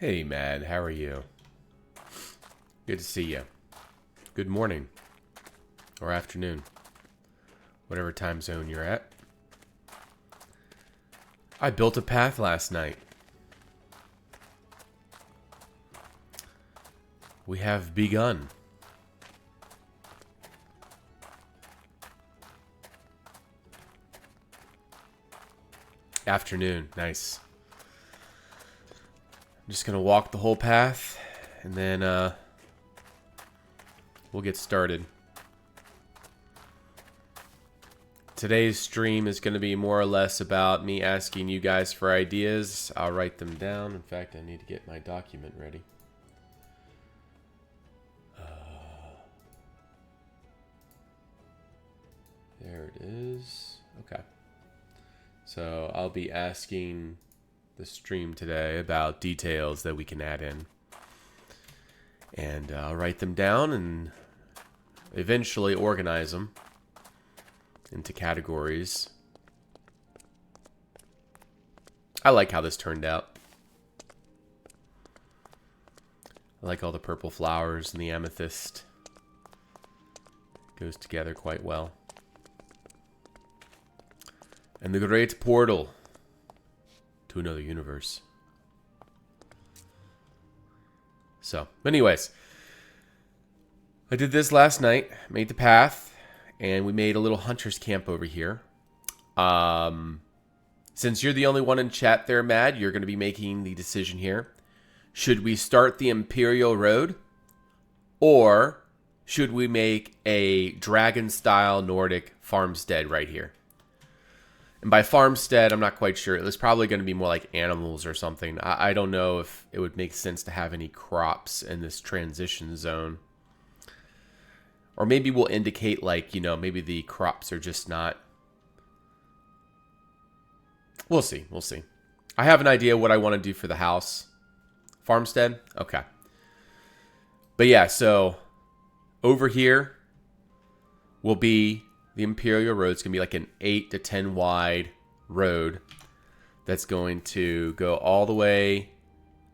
Hey, Mad, how are you? Good to see you. Good morning. Or afternoon. Whatever time zone you're at. I built a path last night. We have begun. Afternoon, nice. I'm just gonna walk the whole path, and then we'll get started. Today's stream is going to be more or less about me asking you guys for ideas. I'll write them down. In fact, I need to get my document ready. There it is. Okay. So I'll be asking the stream today about details that we can add in. And I'll write them down and eventually organize them into categories. I like how this turned out. I like all the purple flowers and the amethyst. Goes together quite well. And the great portal to another universe. So, anyways, I did this last night, made the path, and we made a little hunter's camp over here. Since you're the only one in chat there, Mad, you're going to be making the decision here. Should we start the Imperial Road? Or should we make a dragon-style Nordic farmstead right here? And by farmstead, I'm not quite sure. It was probably going to be more like animals or something. I don't know if it would make sense to have any crops in this transition zone. Or maybe we'll indicate, like, you know, maybe the crops are just not... We'll see. We'll see. I have an idea what I want to do for the house. Farmstead? Okay. But yeah, so over here will be the Imperial Road. It's going to be like an 8 to 10 wide road that's going to go all the way.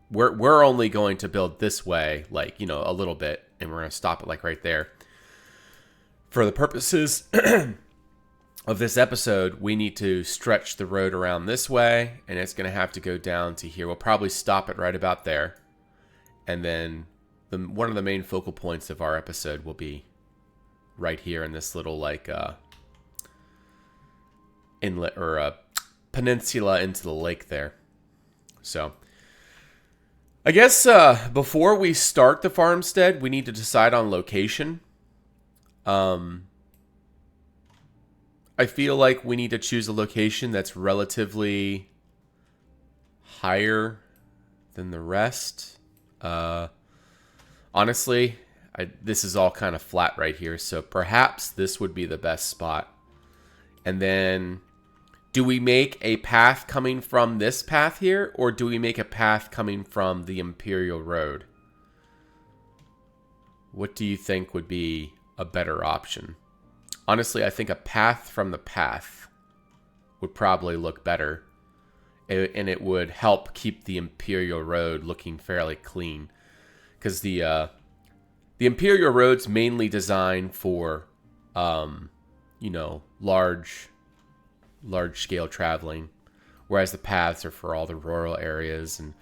We're only going to build this way, like, you know, a little bit. And we're going to stop it like right there. For the purposes of this episode, we need to stretch the road around this way, and it's going to have to go down to here. We'll probably stop it right about there. And then one of the main focal points of our episode will be right here in this little, like, inlet or a peninsula into the lake there. So, I guess before we start the farmstead, we need to decide on location. I feel like we need to choose a location that's relatively higher than the rest. Honestly, this is all kind of flat right here, so perhaps this would be the best spot. And then, do we make a path coming from this path here, or do we make a path coming from the Imperial Road? What do you think would be a better option? Honestly, I think a path from the path would probably look better. And it would help keep the Imperial Road looking fairly clean. Because the Imperial Road's mainly designed for, you know, large scale traveling. Whereas the paths are for all the rural areas. And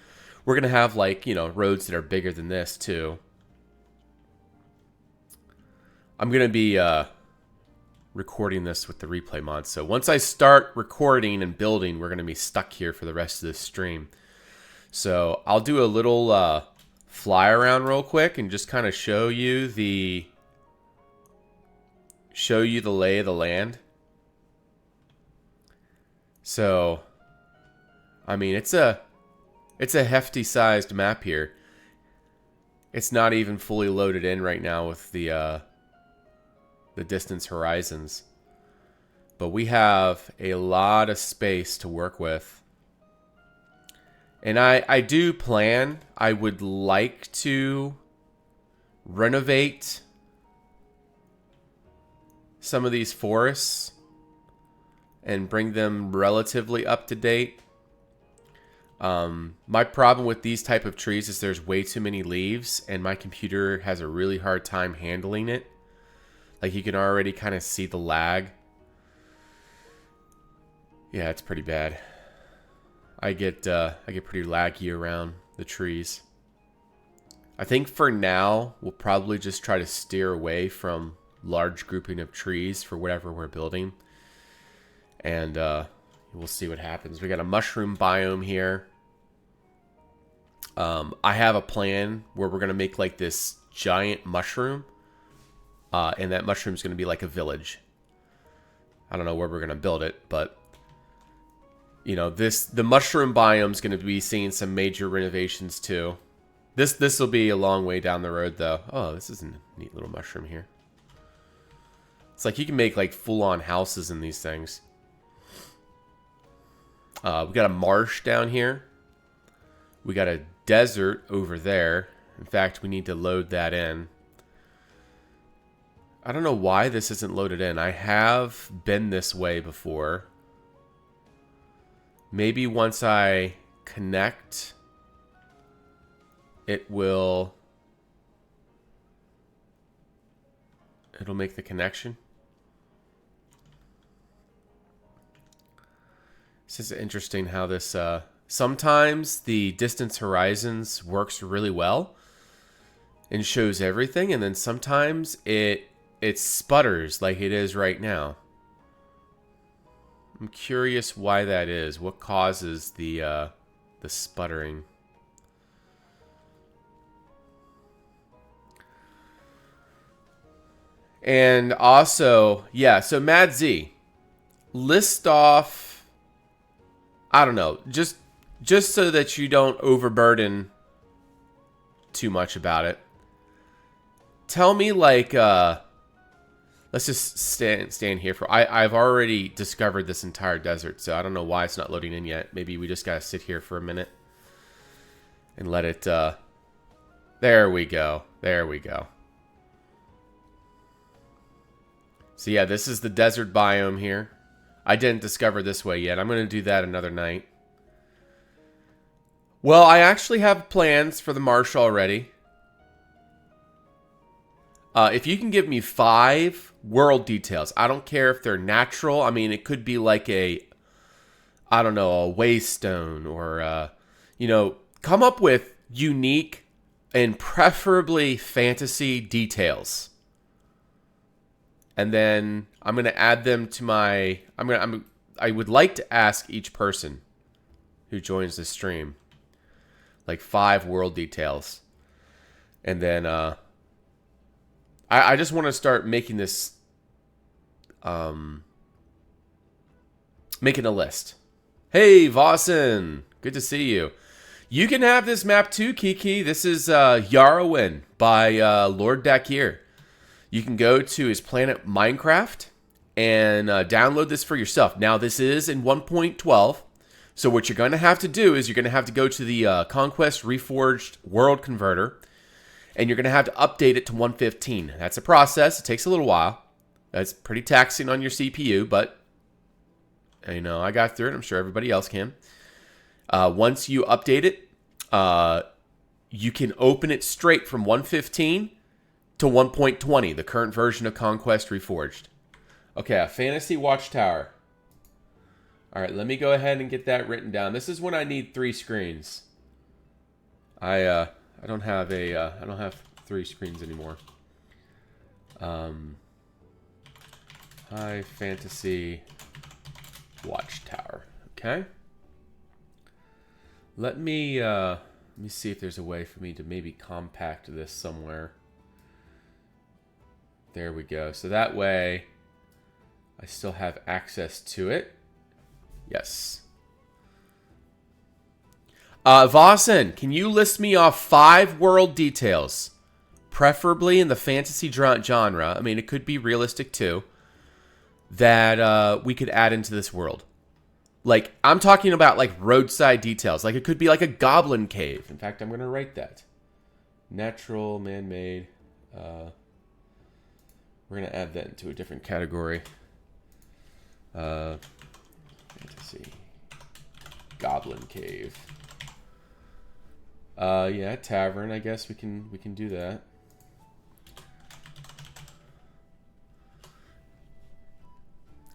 we're going to have, like, you know, roads that are bigger than this too. I'm going to be recording this with the replay mod. So once I start recording and building, we're going to be stuck here for the rest of this stream. So I'll do a little fly around real quick and just kind of show you the lay of the land. So, I mean, it's a hefty sized map here. It's not even fully loaded in right now with the distance horizons. But we have a lot of space to work with. And I do plan, I would like to renovate some of these forests and bring them relatively up to date. My problem with these type of trees is there's way too many leaves, and my computer has a really hard time handling it. Like, you can already kind of see the lag. Yeah, it's pretty bad. I get pretty laggy around the trees. I think for now, we'll probably just try to steer away from large grouping of trees for whatever we're building. And we'll see what happens. We got a mushroom biome here. I have a plan where we're going to make like this giant mushroom. And that mushroom is going to be like a village. I don't know where we're going to build it, but you know, the mushroom biome is going to be seeing some major renovations too. This will be a long way down the road though. Oh, this is a neat little mushroom here. It's like you can make like full-on houses in these things. We got a marsh down here. We got a desert over there. In fact, we need to load that in. I don't know why this isn't loaded in. I have been this way before. Maybe once I connect, it'll make the connection. This is interesting how this, sometimes the distance horizons works really well and shows everything, and then sometimes it sputters like it is right now. I'm curious why that is. What causes the sputtering? And also, yeah, so Mad Z, list off, I don't know, just so that you don't overburden too much about it. Tell me, like, let's just stand here for... I've already discovered this entire desert, so I don't know why it's not loading in yet. Maybe we just gotta sit here for a minute and let it... there we go. There we go. So yeah, this is the desert biome here. I didn't discover this way yet. I'm going to do that another night. Well, I actually have plans for the marsh already. If you can give me 5 world details, I don't care if they're natural. I mean, it could be like a, I don't know, a waystone or, you know, come up with unique and preferably fantasy details. And then I'm going to add them to my, I would like to ask each person who joins the stream, like 5 world details. And then, I just want to start making this, making a list. Hey, Vossen, good to see you. You can have this map too, Kiki. This is Yarrowin by Lord Dakir. You can go to his planet Minecraft and download this for yourself. Now, this is in 1.12. So what you're going to have to do is you're going to have to go to the Conquest Reforged World Converter. And you're going to have to update it to 1.15. That's a process. It takes a little while. That's pretty taxing on your CPU. But, you know, I got through it. I'm sure everybody else can. Once you update it, you can open it straight from 1.15 to 1.20, the current version of Conquest Reforged. Okay, a fantasy watchtower. All right, let me go ahead and get that written down. This is when I need 3 screens. I don't have 3 screens anymore. High fantasy watchtower. Okay. Let me see if there's a way for me to maybe compact this somewhere. There we go. So that way, I still have access to it. Yes. Vossen, can you list me off 5 world details? Preferably in the fantasy genre. I mean, it could be realistic too. That we could add into this world. Like, I'm talking about like roadside details. Like, it could be like a goblin cave. In fact, I'm going to write that. Natural, man-made. We're going to add that into a different category. Fantasy. Goblin cave. Yeah, tavern. I guess we can do that.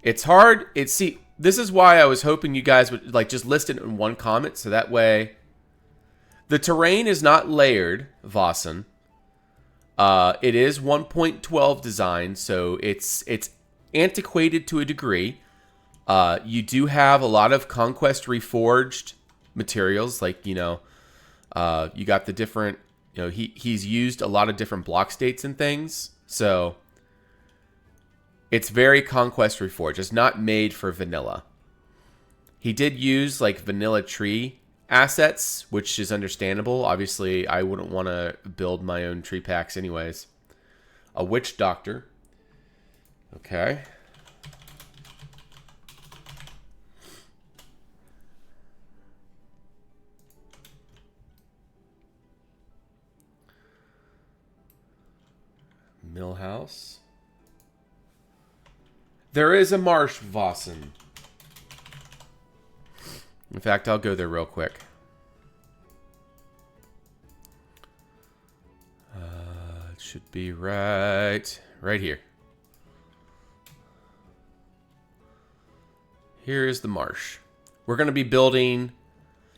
It's hard. See, this is why I was hoping you guys would like just list it in one comment, so that way the terrain is not layered, Vossen. It is 1.12 design, so it's antiquated to a degree. You do have a lot of Conquest Reforged materials, like, you know, you got the different, you know, he's used a lot of different block states and things, so it's very Conquest Reforged. It's not made for vanilla. He did use like vanilla tree assets, which is understandable. Obviously, I wouldn't want to build my own tree packs anyways. A witch doctor. Okay. Mill house. There is a marsh, Vossen. In fact, I'll go there real quick. It should be right here. Here is the marsh. We're going to be building...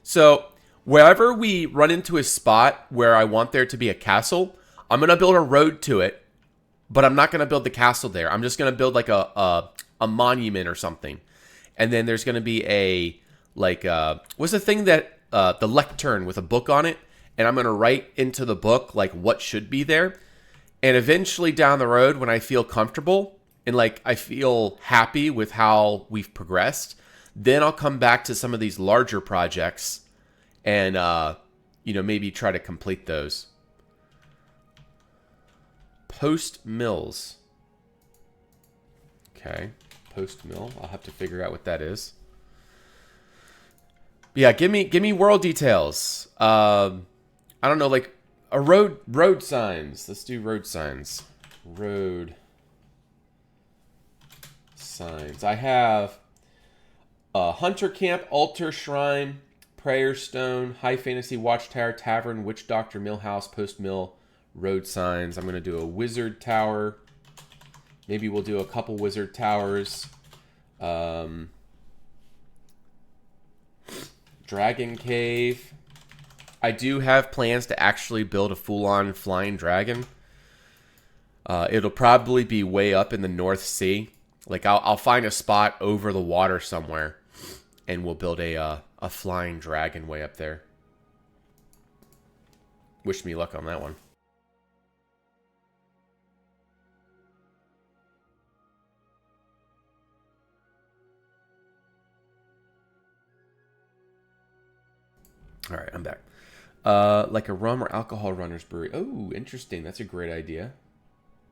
So, wherever we run into a spot where I want there to be a castle, I'm going to build a road to it, but I'm not going to build the castle there. I'm just going to build like a monument or something. And then there's going to be a... Like, what's the thing that, the lectern with a book on it, and I'm going to write into the book, like, what should be there, and eventually down the road, when I feel comfortable, and, like, I feel happy with how we've progressed, then I'll come back to some of these larger projects, and, you know, maybe try to complete those. Post mills. Okay, post mill, I'll have to figure out what that is. Yeah, give me world details. I don't know, like a road signs. Let's do road signs. Road signs. I have Hunter Camp, Altar, Shrine, Prayer Stone, High Fantasy Watchtower, Tavern, Witch Doctor, Mill House, Post Mill, road signs. I'm gonna do a Wizard Tower. Maybe we'll do a couple Wizard Towers. Dragon Cave. I do have plans to actually build a full-on flying dragon. It'll probably be way up in the North Sea. Like, I'll find a spot over the water somewhere, and we'll build a flying dragon way up there. Wish me luck on that one. All right, I'm back. Like a rum or alcohol runner's brewery. Oh, interesting. That's a great idea.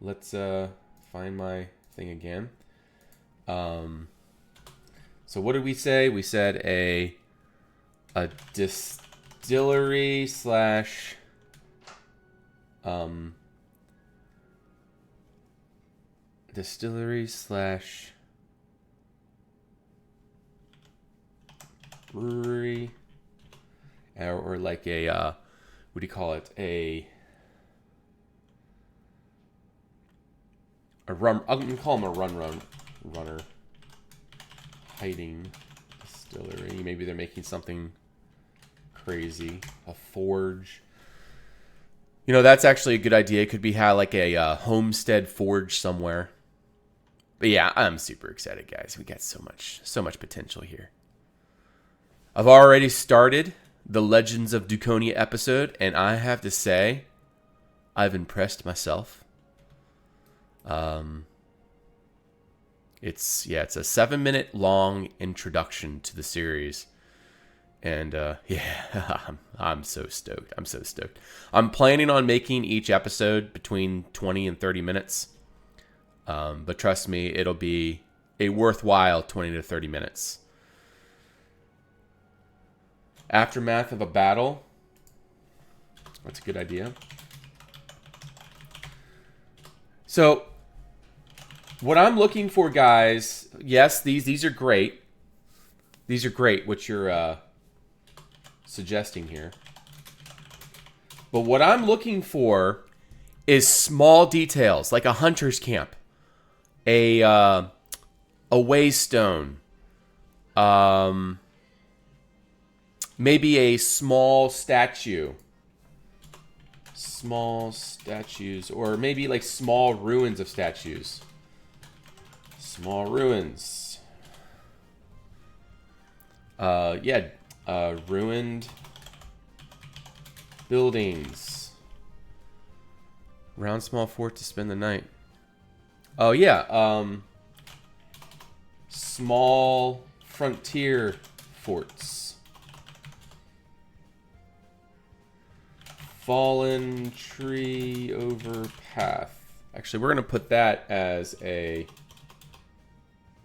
Let's find my thing again. So what did we say? We said a distillery slash brewery. Or like a, what do you call it? A rum. I'm gonna call him a runner. Hiding distillery. Maybe they're making something crazy. A forge. You know, that's actually a good idea. It could be like a homestead forge somewhere. But yeah, I'm super excited, guys. We got so much potential here. I've already started the Legends of Dukonia episode, and I have to say, I've impressed myself. It's a 7-minute long introduction to the series, and yeah, I'm so stoked. I'm planning on making each episode between 20 and 30 minutes, but trust me, it'll be a worthwhile 20 to 30 minutes. Aftermath of a battle. That's a good idea. So, what I'm looking for, guys, yes, these are great. These are great, what you're suggesting here. But what I'm looking for is small details, like a hunter's camp, a waystone, maybe a small statue. Small statues, or maybe like small ruins of statues. Small ruins. Ruined buildings. Round small fort to spend the night. Oh yeah, small frontier forts. Fallen tree over path. Actually, we're going to put that as a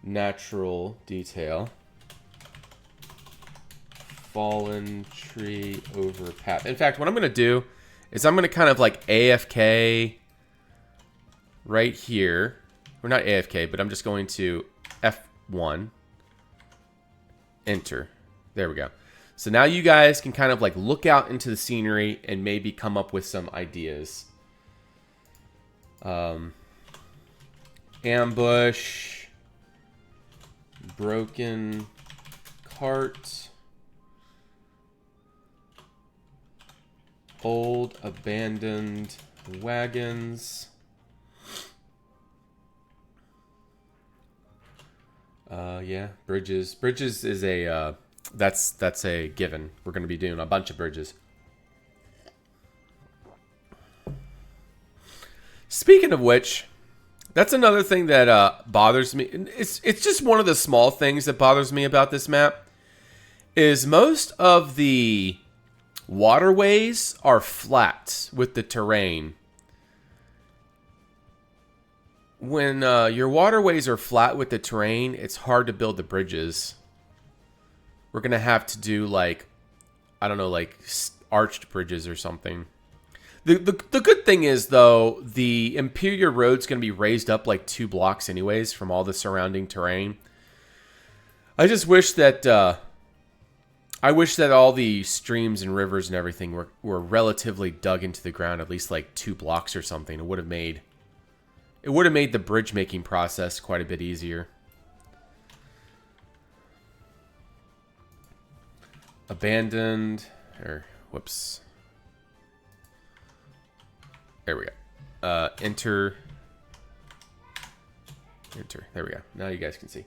natural detail. Fallen tree over path. In fact, what I'm going to do is I'm going to kind of like AFK right here. Or not AFK, but I'm just going to F1. Enter. There we go. So now you guys can kind of like look out into the scenery and maybe come up with some ideas. Ambush. Broken cart. Old abandoned wagons. Yeah, bridges. Bridges is a that's a given. We're going to be doing a bunch of bridges. Speaking of which, that's another thing that bothers me. It's just one of the small things that bothers me about this map. Is most of the waterways are flat with the terrain. When your waterways are flat with the terrain, it's hard to build the bridges. We're going to have to do like, I don't know, like arched bridges or something. The good thing is, though, the Imperial Road's going to be raised up like 2 blocks anyways from all the surrounding terrain. I just wish that all the streams and rivers and everything were relatively dug into the ground, at least like 2 blocks or something. It would have made the bridge making process quite a bit easier. Abandoned, or whoops. There we go. Enter. There we go. Now you guys can see.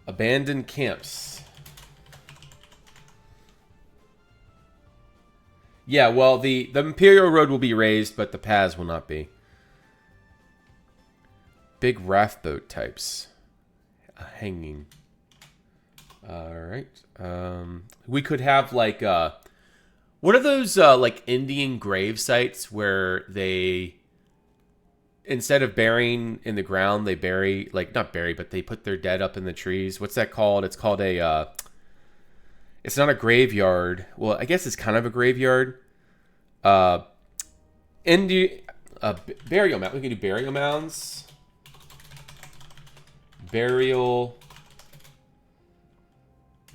Abandoned camps. Yeah, well, the Imperial Road will be raised, but the paths will not be. Big raft boat types. Hanging. Alright. We could have like what are those like Indian grave sites where they, instead of burying in the ground, they bury, like not bury, but they put their dead up in the trees. What's that called? It's called a it's not a graveyard. Well, I guess it's kind of a graveyard. Burial mound. We can do burial mounds. Burial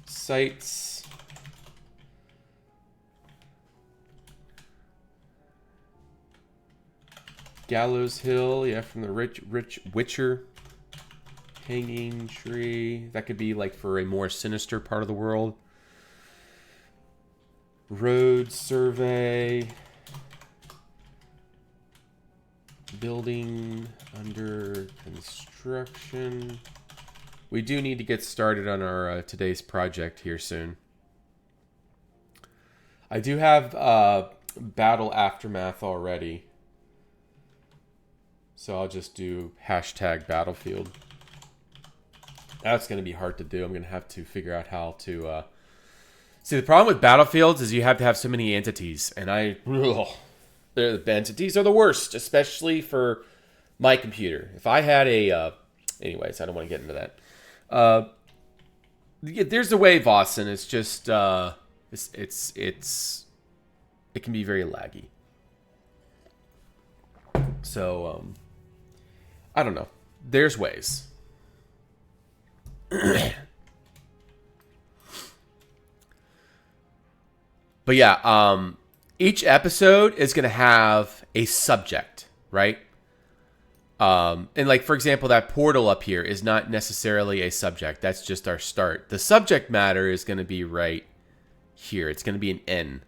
sites. Gallows Hill, yeah, from the rich Witcher. Hanging tree. That could be like for a more sinister part of the world. Road survey. Building under construction. We do need to get started on our today's project here soon. I do have battle aftermath already. So I'll just do hashtag battlefield. That's going to be hard to do. I'm going to have to figure out how to... See, the problem with battlefields is you have to have so many entities. And the entities are the worst, especially for my computer. If I had a... anyways, I don't want to get into that. There's a way, Vossen. It's just... it can be very laggy. So, I don't know. There's ways. But yeah, each episode is going to have a subject, right? And like, for example, that portal up here is not necessarily a subject. That's just our start. The subject matter is going to be right here. It's going to be an N.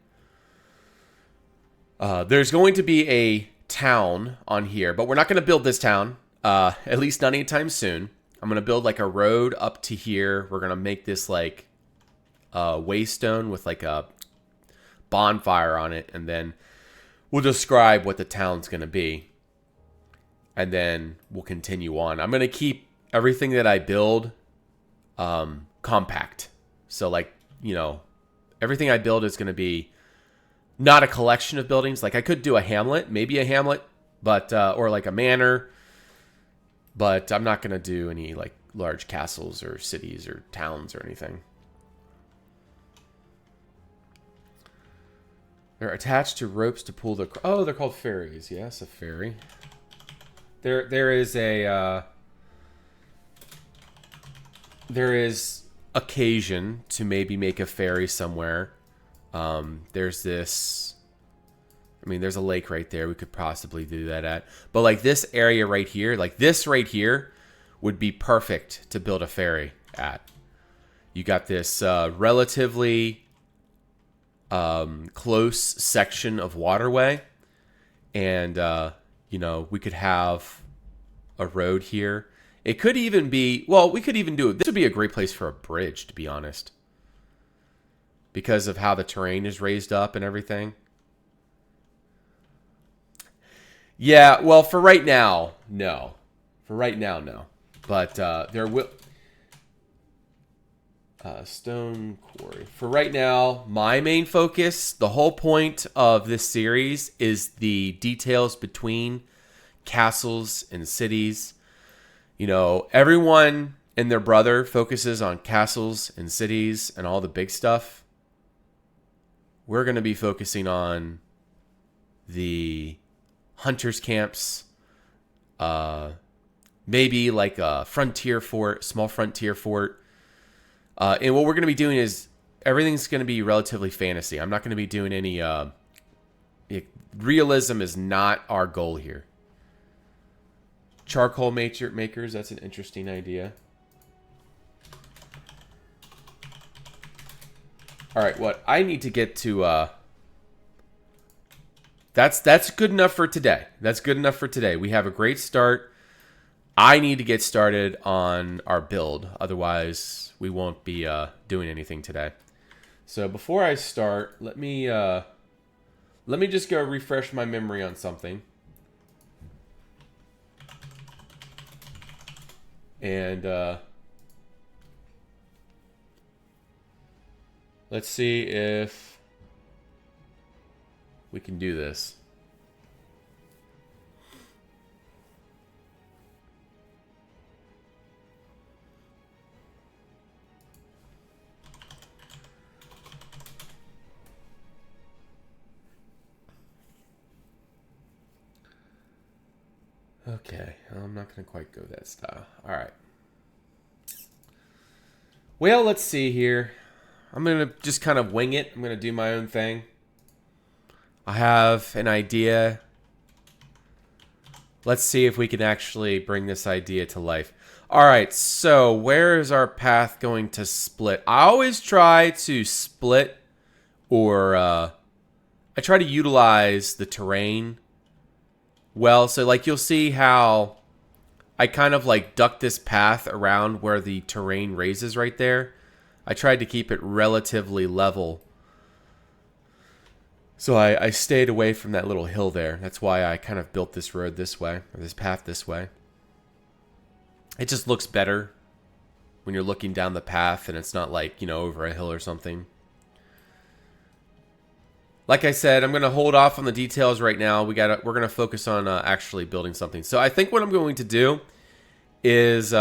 There's going to be a town on here, but we're not going to build this town, at least not anytime soon. I'm going to build like a road up to here. We're going to make this like waystone with like a bonfire on it, and then we'll describe what the town's going to be. And then we'll continue on. I'm going to keep everything that I build compact. So like, you know, everything I build is going to be not a collection of buildings. Like I could do a hamlet, maybe a hamlet, but or like a manor. But I'm not going to do any like large castles or cities or towns or anything. They're attached to ropes to pull the... Oh, they're called ferries. Yes, a ferry. There is occasion to maybe make a ferry somewhere. There's this, I mean, there's a lake right there we could possibly do that at. But like this area right here, like this right here would be perfect to build a ferry at. You got this relatively close section of waterway, and you know, we could have a road here. It could even be, well, we could even do it. This would be a great place for a bridge, to be honest, because of how the terrain is raised up and everything. Yeah, well, for right now, no. For right now, no. But there will... stone quarry. For right now, my main focus, the whole point of this series is the details between castles and cities. You know, everyone and their brother focuses on castles and cities and all the big stuff. We're going to be focusing on the hunters' camps, maybe like a frontier fort, small frontier fort. And what we're going to be doing is everything's going to be relatively fantasy. I'm not going to be doing any... realism is not our goal here. Charcoal makers, that's an interesting idea. Alright, what I need to get to... That's good enough for today. That's good enough for today. We have a great start. I need to get started on our build. Otherwise, we won't be doing anything today. So before I start, let me just go refresh my memory on something. And let's see if we can do this. Okay, I'm not going to quite go that style. All right. Well, let's see here. I'm going to just kind of wing it. I'm going to do my own thing. I have an idea. Let's see if we can actually bring this idea to life. All right, so where is our path going to split? I always try to split, or I try to utilize the terrain well. So like you'll see how I kind of like duck this path around where the terrain raises right there. I tried to keep it relatively level. So I stayed away from that little hill there. That's why I kind of built this road this way, or this path this way. It just looks better when you're looking down the path and it's not like, you know, over a hill or something. Like I said, I'm going to hold off on the details right now. We're going to focus on actually building something. So I think what I'm going to do is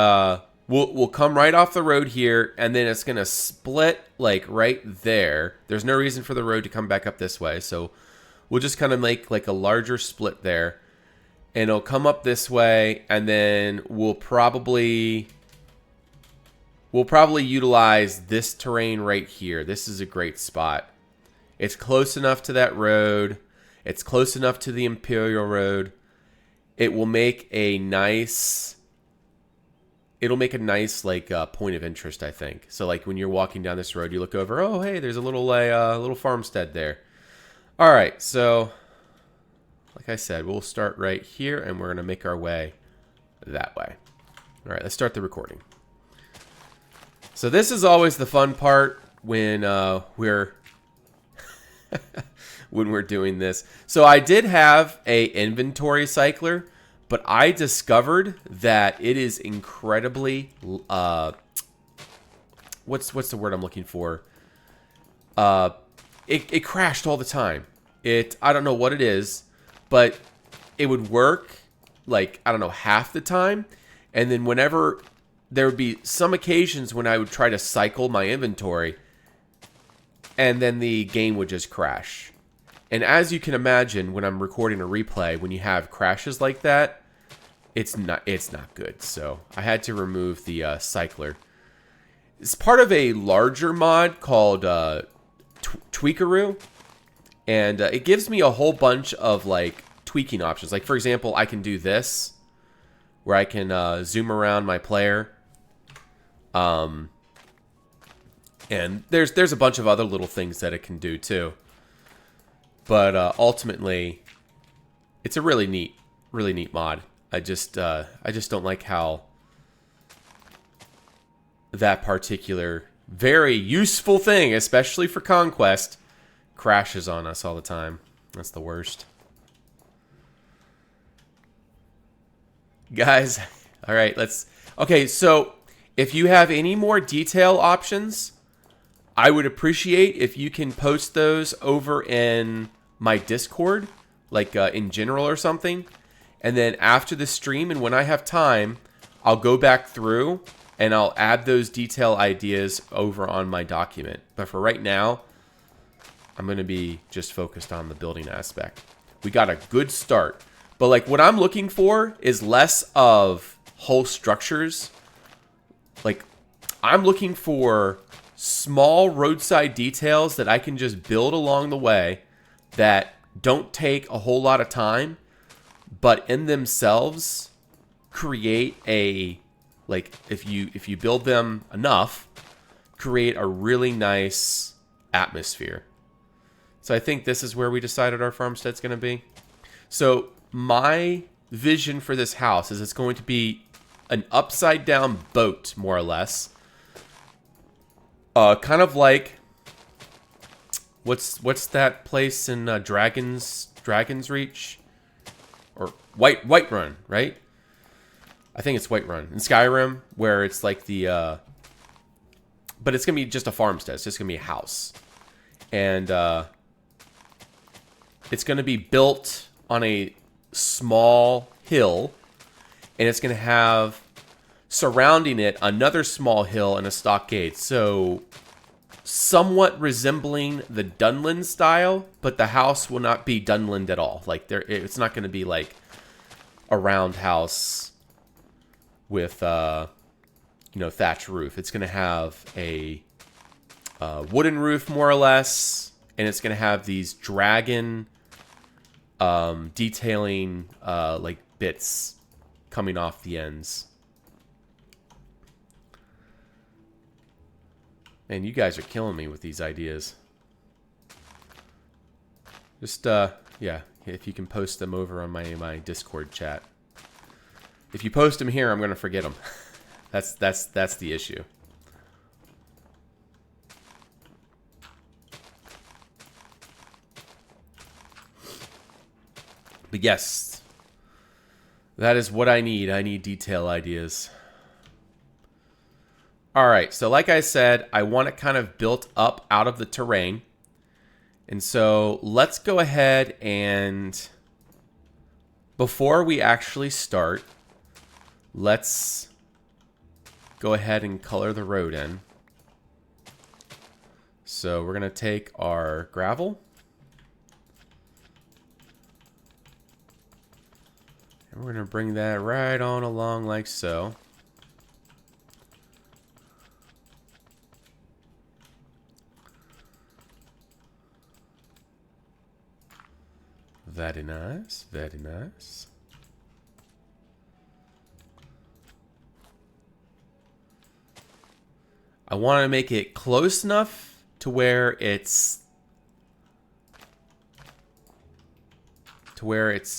we'll come right off the road here, and then it's going to split like right there. There's no reason for the road to come back up this way, so we'll just kind of make like a larger split there, and it'll come up this way, and then we'll probably utilize this terrain right here. This is a great spot. It's close enough to that road. It's close enough to the Imperial Road. It will make a nice... It'll make a nice like point of interest, I think. So like when you're walking down this road, you look over, oh hey, there's a little farmstead there. All right, so like I said, we'll start right here, and we're gonna make our way that way. All right, let's start the recording. So this is always the fun part when we're when we're doing this. So I did have a inventory cycler. But I discovered that it is incredibly, what's the word I'm looking for? It crashed all the time. I don't know what it is, but it would work like, I don't know, half the time. And then whenever there would be some occasions when I would try to cycle my inventory, and then the game would just crash. And as you can imagine, when I'm recording a replay, when you have crashes like that, it's not good. So I had to remove the cycler. It's part of a larger mod called Tweakaroo, and it gives me a whole bunch of like tweaking options. Like for example, I can do this, where I can zoom around my player. And there's a bunch of other little things that it can do too. But ultimately, it's a really neat mod. I just don't like how that particular very useful thing, especially for Conquest, crashes on us all the time. That's the worst. Guys, all right, okay, so if you have any more detail options, I would appreciate if you can post those over in my Discord, like in general or something. And then after the stream and when I have time, I'll go back through and I'll add those detail ideas over on my document. But for right now, I'm going to be just focused on the building aspect. We got a good start. But like what I'm looking for is less of whole structures. Like I'm looking for small roadside details that I can just build along the way that don't take a whole lot of time, but in themselves create a, like if you build them enough, create a really nice atmosphere. So I think this is where we decided our farmstead's going to be. So my vision for this house is it's going to be an upside down boat, more or less. Kind of like what's that place in Dragon's Reach? Or Whiterun, right? I think it's Whiterun in Skyrim, where it's like the but it's gonna be just a farmstead. It's just gonna be a house, and it's gonna be built on a small hill, and it's gonna have surrounding it another small hill and a stockade. So somewhat resembling the Dunland style, but the house will not be Dunland at all. Like it's not going to be like a round house with thatch roof. It's going to have a wooden roof, more or less, and it's going to have these dragon detailing like bits coming off the ends. Man, you guys are killing me with these ideas. Just, yeah, if you can post them over on my Discord chat. If you post them here, I'm going to forget them. That's the issue. But yes, that is what I need. I need detail ideas. All right, so like I said, I want it kind of built up out of the terrain. And so let's go ahead and, before we actually start, let's go ahead and color the road in. So we're going to take our gravel. And we're going to bring that right on along like so. Very nice. Very nice. I want to make it close enough to where it's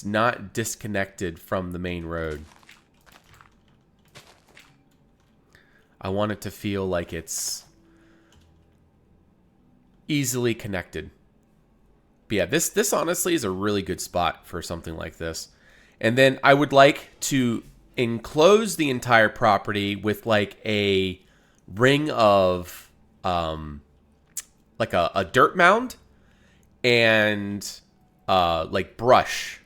not disconnected from the main road. I want it to feel like it's easily connected. But yeah, this honestly is a really good spot for something like this. And then I would like to enclose the entire property with like a ring of like a dirt mound and like brush.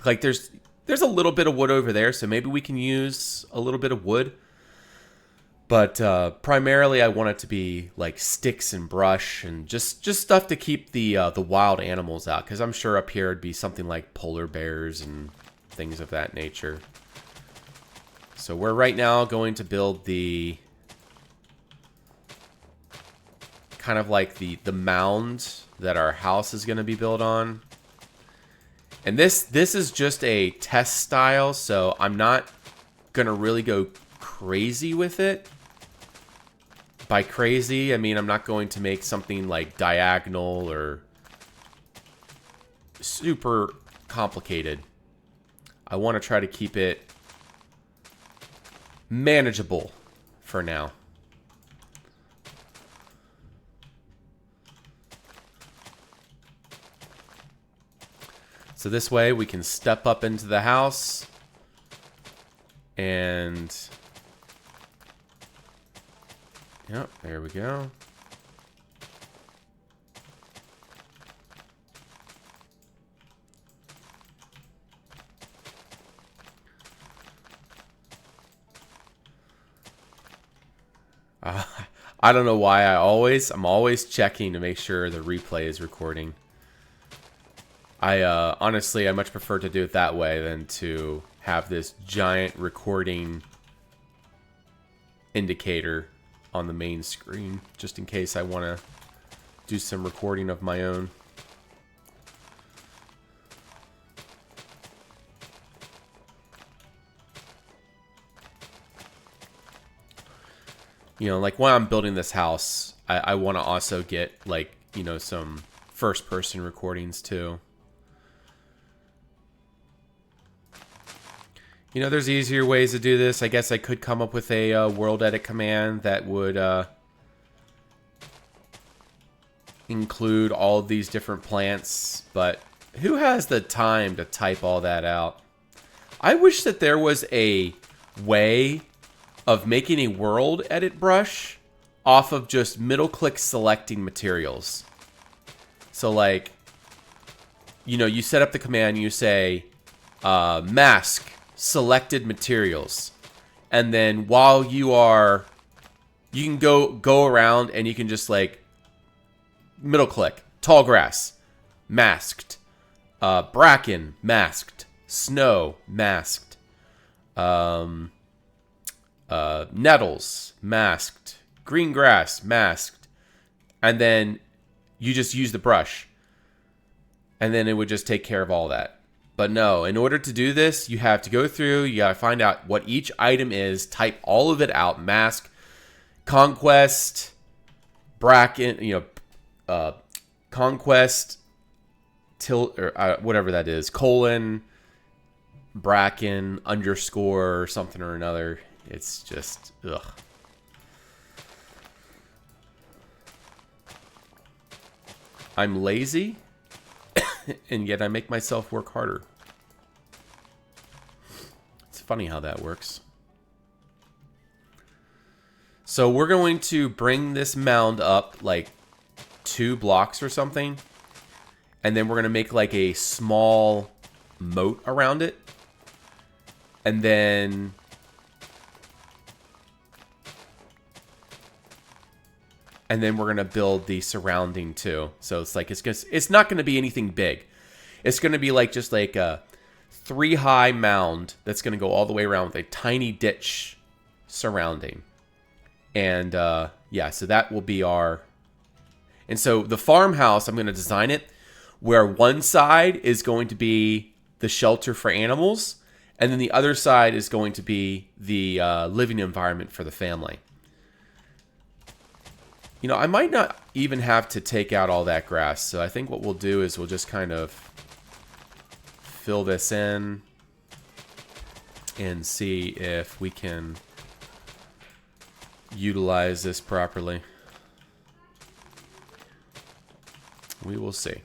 Like there's a little bit of wood over there, so maybe we can use a little bit of wood. But primarily, I want it to be like sticks and brush and just stuff to keep the wild animals out. Because I'm sure up here it'd be something like polar bears and things of that nature. So we're right now going to build the kind of like the mound that our house is going to be built on. And this is just a test style, so I'm not going to really go crazy with it. By crazy, I mean I'm not going to make something like diagonal or super complicated. I want to try to keep it manageable for now. So this way we can step up into the house and... Yep, there we go. I don't know why I'm always checking to make sure the replay is recording. Honestly, I much prefer to do it that way than to have this giant recording indicator on the main screen, just in case I want to do some recording of my own. You know, like when I'm building this house, I want to also get like, you know, some first person recordings too. You know, there's easier ways to do this. I guess I could come up with a world edit command that would include all of these different plants, but who has the time to type all that out? I wish that there was a way of making a world edit brush off of just middle click selecting materials. So like, you know, you set up the command, you say mask selected materials, and then while you can go around and you can just like middle click tall grass masked, bracken masked, snow masked, nettles masked, green grass masked, and then you just use the brush and then it would just take care of all that. But no, in order to do this, you have to go through, you gotta find out what each item is, type all of it out, mask, conquest, bracken, you know, conquest, whatever that is, colon, bracken, underscore, or something or another. It's just, ugh. I'm lazy. And yet I make myself work harder. It's funny how that works. So we're going to bring this mound up like 2 blocks or something. And then we're going to make like a small moat around it. And then... And then we're going to build the surrounding too. So it's like, it's not going to be anything big. It's going to be like just like a 3-high mound that's going to go all the way around with a tiny ditch surrounding. And yeah, so that will be our... And so the farmhouse, I'm going to design it where one side is going to be the shelter for animals, and then the other side is going to be the living environment for the family. You know, I might not even have to take out all that grass, so I think what we'll do is we'll just kind of fill this in and see if we can utilize this properly. We will see.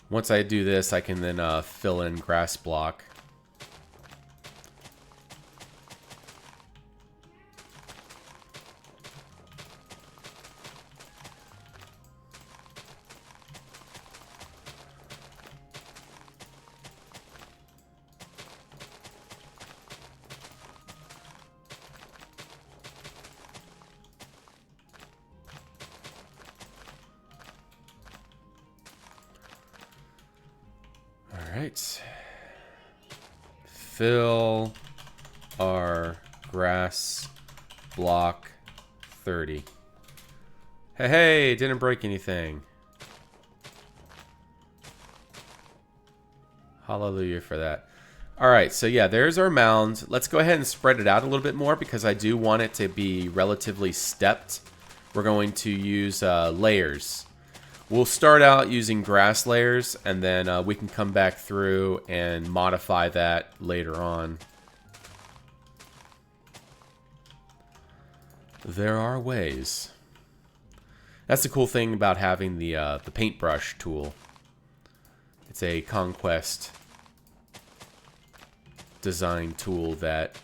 Once I do this, I can then fill in grass block. Alright. Fill our grass block 30. Hey, didn't break anything. Hallelujah for that. Alright, so yeah, there's our mound. Let's go ahead and spread it out a little bit more because I do want it to be relatively stepped. We're going to use layers. We'll start out using grass layers, and then we can come back through and modify that later on. There are ways. That's the cool thing about having the paintbrush tool. It's a conquest design tool that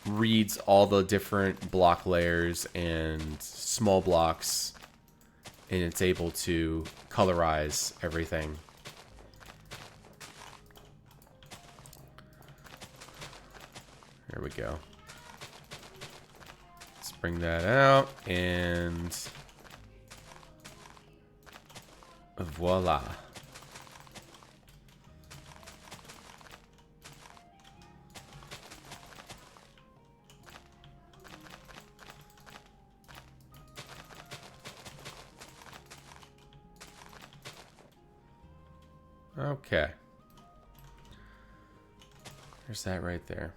reads all the different block layers and small blocks, and it's able to colorize everything. There we go. Let's bring that out, and voila. Okay. There's that right there.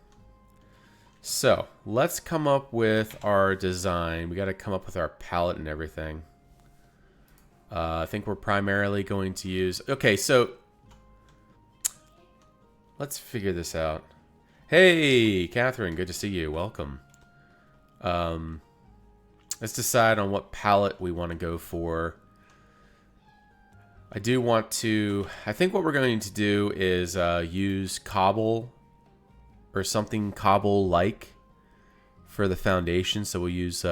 So, let's come up with our design. We got to come up with our palette and everything. I think we're primarily going to use... Okay, so... Let's figure this out. Hey, Catherine, good to see you. Welcome. Let's decide on what palette we want to go for. I do want to... I think what we're going to do is use cobble or something cobble-like for the foundation. So we'll use...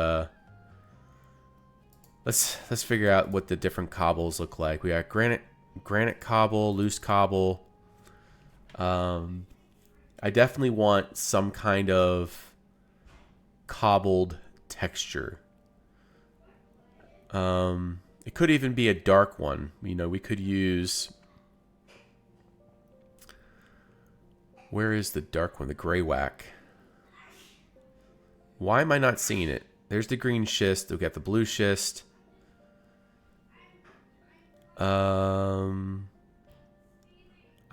Let's figure out what the different cobbles look like. We got granite cobble, loose cobble. I definitely want some kind of cobbled texture. It could even be a dark one. You know, we could use... Where is the dark one? The gray whack. Why am I not seeing it? There's the green schist. We've got the blue schist. I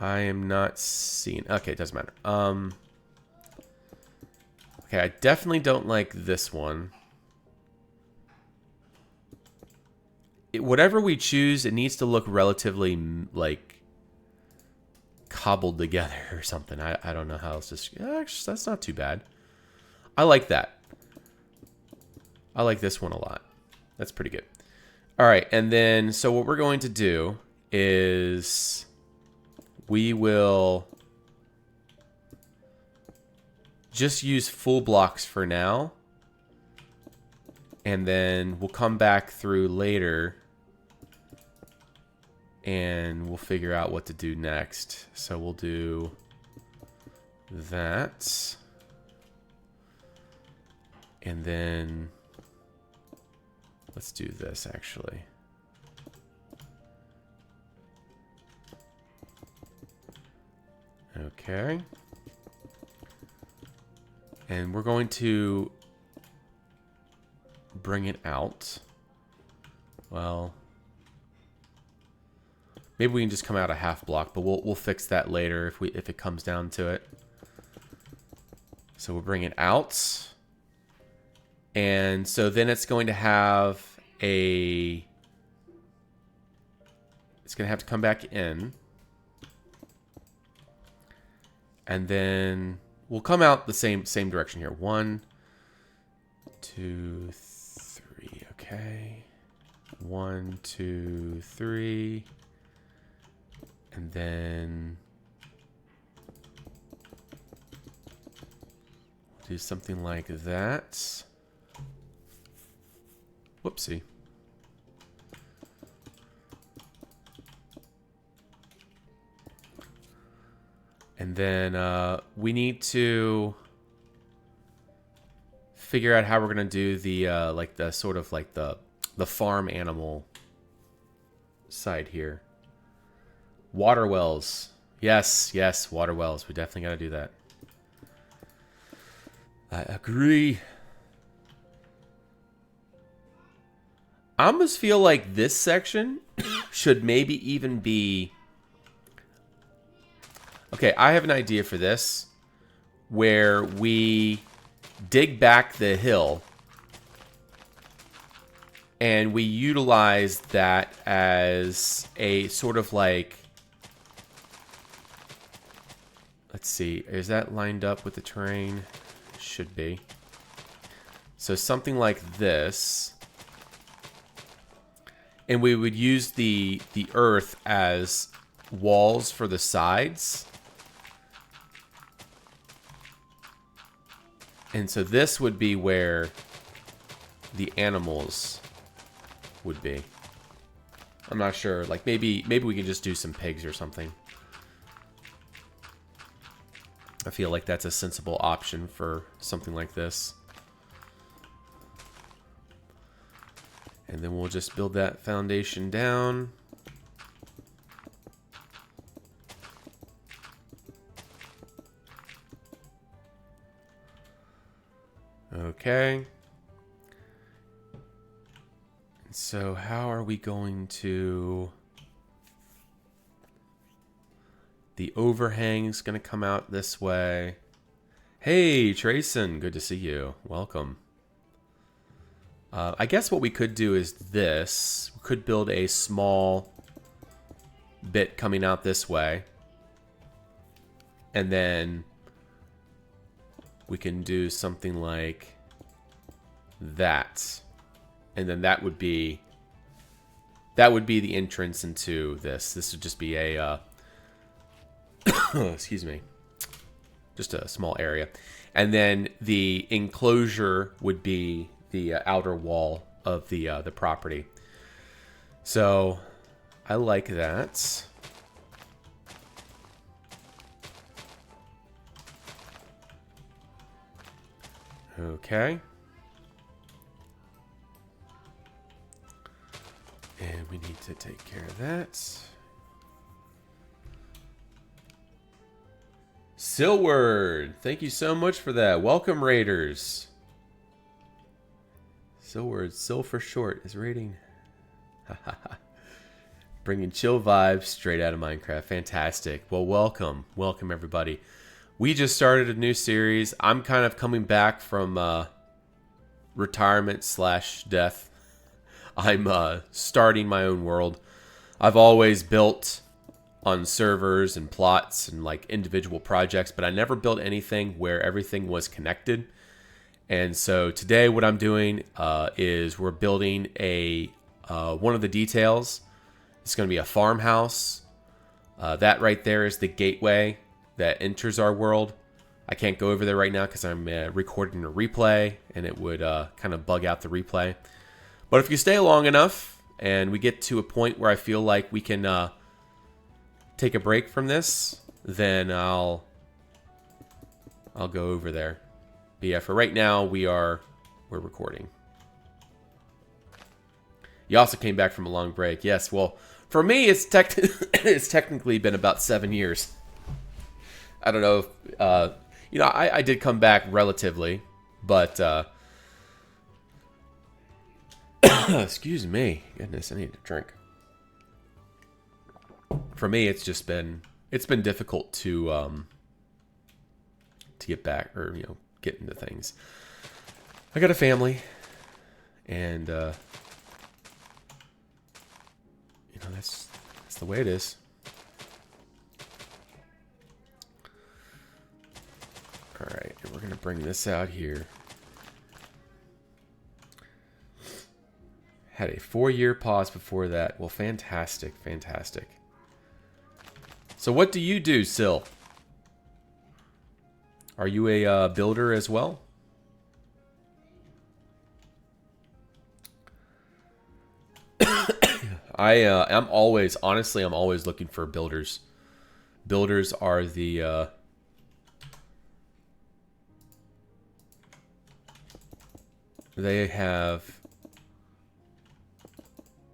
am not seeing... Okay, it doesn't matter. Okay, I definitely don't like this one. Whatever we choose, it needs to look relatively, like, cobbled together or something. I don't know how else to... Actually, that's not too bad. I like that. I like this one a lot. That's pretty good. All right, and then, so what we're going to do is we will just use full blocks for now, and then we'll come back through later and we'll figure out what to do next. So we'll do that, and then let's do this actually. Okay. And we're going to bring it out. Well, maybe we can just come out a half block, but we'll fix that later if it comes down to it. So we'll bring it out. And so then it's going to have it's going to have to come back in. And then we'll come out the same direction here. 1, 2, 3. Okay. 1, 2, 3. And then do something like that. Whoopsie. And then we need to figure out how we're gonna do the the farm animal side here. Water wells. Yes, water wells. We definitely gotta do that. I agree. I almost feel like this section should maybe even be... Okay, I have an idea for this, where we dig back the hill and we utilize that as a sort of like... Let's see, is that lined up with the terrain? Should be. So something like this. And we would use the earth as walls for the sides. And so this would be where the animals would be. I'm not sure. Like maybe we can just do some pigs or something. I feel like that's a sensible option for something like this. And then we'll just build that foundation down. Okay. So how are we going to... The overhang's going to come out this way. Hey, Trayson, good to see you. Welcome. I guess what we could do is this. We could build a small bit coming out this way. And then we can do something like that. And then that would be the entrance into this. This would just be a excuse me. Just a small area. And then the enclosure would be the outer wall of the property. So I like that. Okay. And we need to take care of that. Silward, thank you so much for that. Welcome, Raiders. Silward, Sil for short, is rating. Bringing chill vibes straight out of Minecraft. Fantastic. Well, welcome. Welcome, everybody. We just started a new series. I'm kind of coming back from retirement / death. I'm starting my own world. I've always built on servers and plots and like individual projects, but I never built anything where everything was connected. And so today what I'm doing is we're building a one of the details. It's going to be a farmhouse. That right there is the gateway that enters our world. I can't go over there right now because I'm recording a replay and it would kind of bug out the replay. But if you stay long enough and we get to a point where I feel like we can take a break from this, then I'll go over there. But yeah, for right now, we're recording. You also came back from a long break. Yes, well, for me, it's technically been about 7 years. I don't know if, I did come back relatively, but Excuse me. Goodness, I need a drink. For me, it's been difficult to get back, or get into things. I got a family, and that's the way it is. All right, and we're gonna bring this out here. Had a 4-year pause before that. Well, fantastic, fantastic. So what do you do, Sil? Are you a builder as well? I'm always looking for builders. Builders are the they have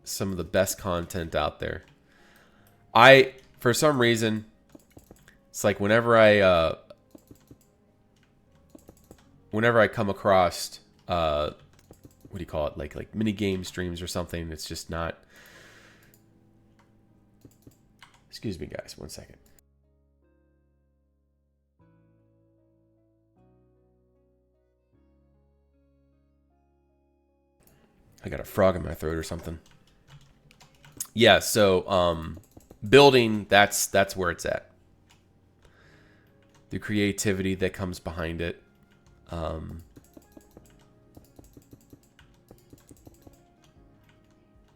some of the best content out there. For some reason, it's like whenever I come across what do you call it, like mini game streams or something, it's just not. Excuse me, guys, 1 second. I got a frog in my throat or something. Yeah, so building, that's where it's at. The creativity that comes behind it.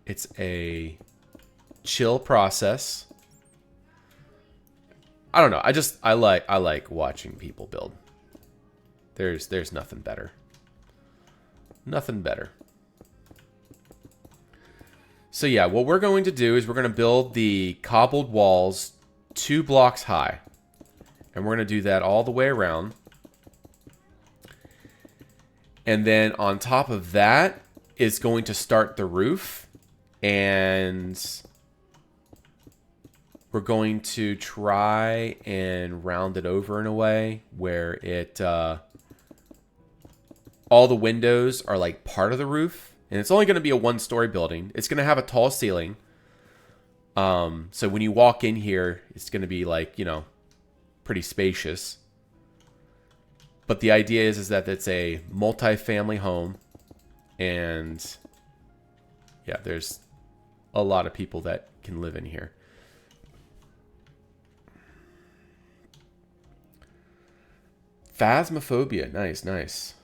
It's a chill process. I don't know. I like watching people build. There's nothing better. Nothing better. So yeah, what we're going to do is we're going to build the cobbled walls 2 blocks high. And we're going to do that all the way around. And then on top of that is going to start the roof. And we're going to try and round it over in a way where it all the windows are like part of the roof. And it's only going to be a 1-story building. It's going to have a tall ceiling. So when you walk in here, it's going to be like, pretty spacious. But the idea is that it's a multi-family home. And yeah, there's a lot of people that can live in here. Phasmophobia. Nice, nice.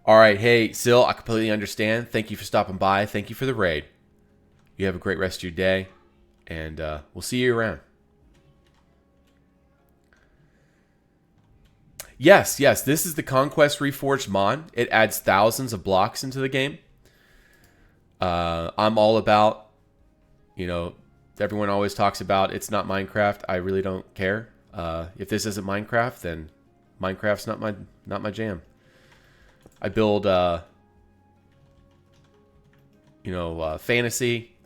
All right, hey, Sil, I completely understand. Thank you for stopping by. Thank you for the raid. You have a great rest of your day, and we'll see you around. Yes, this is the Conquest Reforged mod. It adds thousands of blocks into the game. I'm all about, everyone always talks about it's not Minecraft. I really don't care. If this isn't Minecraft, then Minecraft's not my jam. I build, fantasy.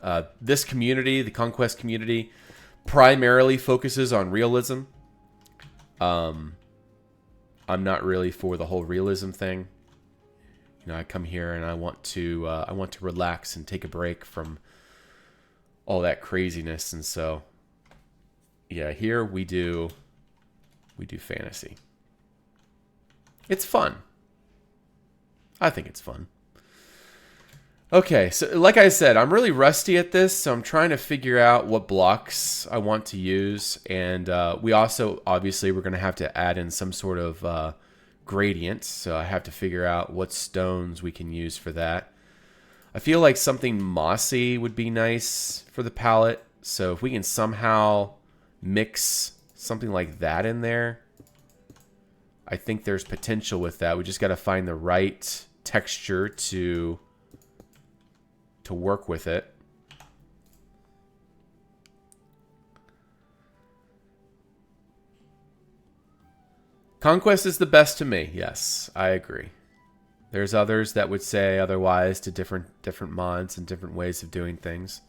This community, the Conquest community, primarily focuses on realism. I'm not really for the whole realism thing. I come here and I want to relax and take a break from all that craziness, and so yeah, here we do fantasy. It's fun. I think it's fun. Okay, so like I said, I'm really rusty at this, so I'm trying to figure out what blocks I want to use. And we also, obviously, we're going to have to add in some sort of gradient. So I have to figure out what stones we can use for that. I feel like something mossy would be nice for the palette. So if we can somehow mix something like that in there, I think there's potential with that. We just got to find the right texture to work with it. Conquest is the best to me. Yes, I agree. There's others that would say otherwise to different mods and different ways of doing things.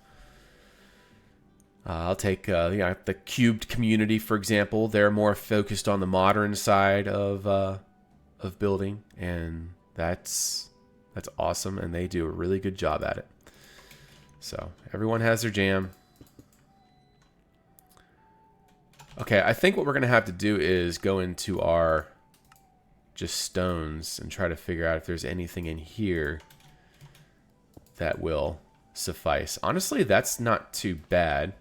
I'll take the Cubed community, for example. They're more focused on the modern side of building, and that's That's awesome, and they do a really good job at it. So everyone has their jam. Okay, I think what we're going to have to do is go into our just stones and try to figure out if there's anything in here that will suffice. Honestly, that's not too bad.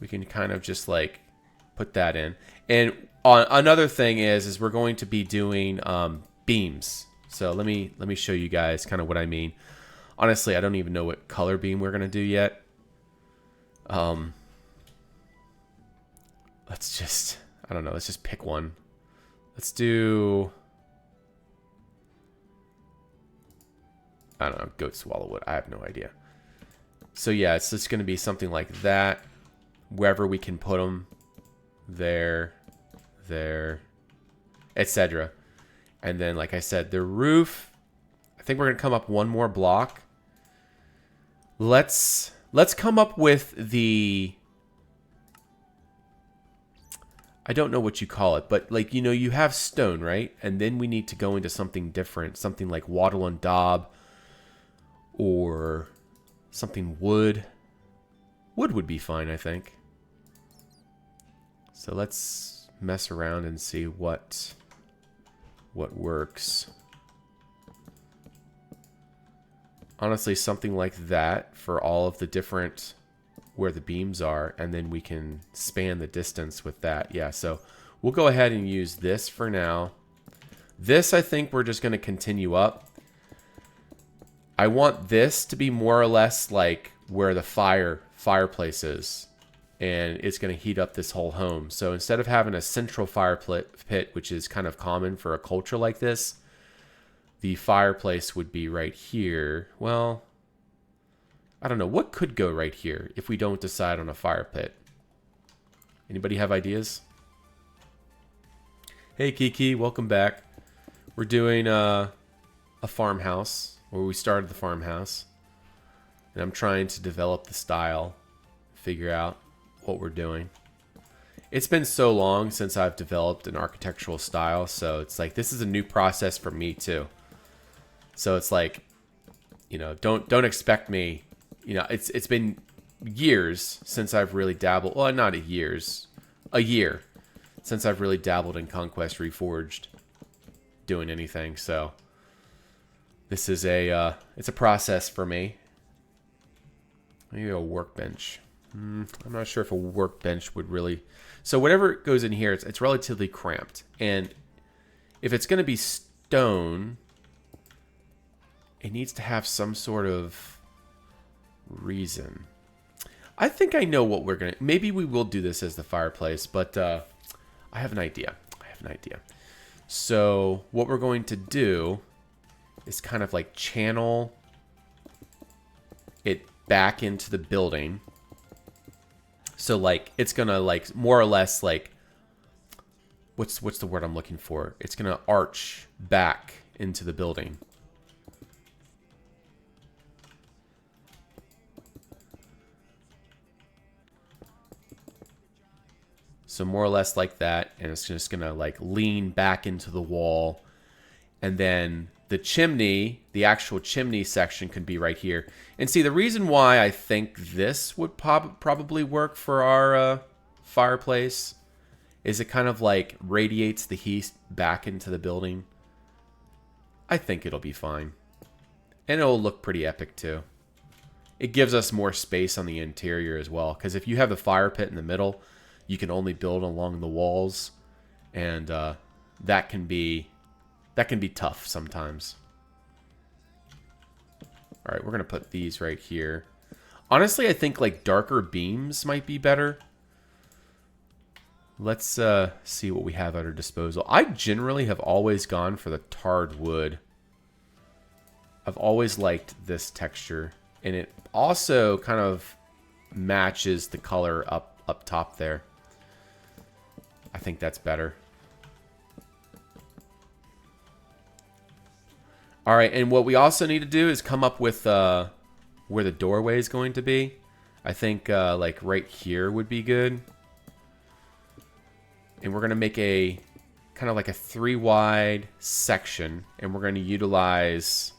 We can kind of just like put that in. And another thing is we're going to be doing beams. So let me show you guys kind of what I mean. Honestly, I don't even know what color beam we're going to do yet. Let's just, I don't know, let's just pick one. Let's do, I don't know, goat swallowwood. I have no idea. So yeah, it's just going to be something like that. Wherever we can put them. There, etc. And then, like I said, the roof, I think we're going to come up one more block. Let's come up with the, I don't know what you call it, but like, you know, you have stone, right? And then we need to go into something different, something like wattle and daub, or something wood. Wood would be fine, I think. So let's mess around and see what works. Honestly, something like that for all of the different where the beams are, and then we can span the distance with that. Yeah, so we'll go ahead and use this for now. This, I think we're just going to continue up. I want this to be more or less like where the fireplace is, and it's going to heat up this whole home. So instead of having a central fire pit, which is kind of common for a culture like this, the fireplace would be right here. Well, I don't know. What could go right here if we don't decide on a fire pit? Anybody have ideas? Hey, Kiki, welcome back. We're doing a farmhouse, where we started the farmhouse. And I'm trying to develop the style, figure out what we're doing. It's been so long since I've developed an architectural style, so it's like this is a new process for me too. So it's like, you know, don't expect me, you know, it's been years since I've really dabbled, well, not a year since I've really dabbled in Conquest Reforged doing anything. So this is it's a process for me. Maybe a workbench. I'm not sure if a workbench would really... So whatever goes in here, it's relatively cramped. And if it's going to be stone, it needs to have some sort of reason. I think I know what we're going to... Maybe we will do this as the fireplace, but I have an idea. So what we're going to do is kind of like channel it back into the building. So like it's gonna like more or less like what's the word I'm looking for? It's gonna arch back into the building. So more or less like that, and it's just gonna like lean back into the wall, and then the chimney, the actual chimney section could be right here. And see, the reason why I think this would probably work for our fireplace is it kind of like radiates the heat back into the building. I think it'll be fine. And it'll look pretty epic too. It gives us more space on the interior as well, because if you have the fire pit in the middle, you can only build along the walls, and that can be tough sometimes. All right, we're going to put these right here. Honestly, I think like darker beams might be better. Let's see what we have at our disposal. I generally have always gone for the tarred wood. I've always liked this texture, and it also kind of matches the color up top there. I think that's better. All right, and what we also need to do is come up with where the doorway is going to be. I think like right here would be good. And we're going to make a kind of like a 3 wide section, and we're going to utilize...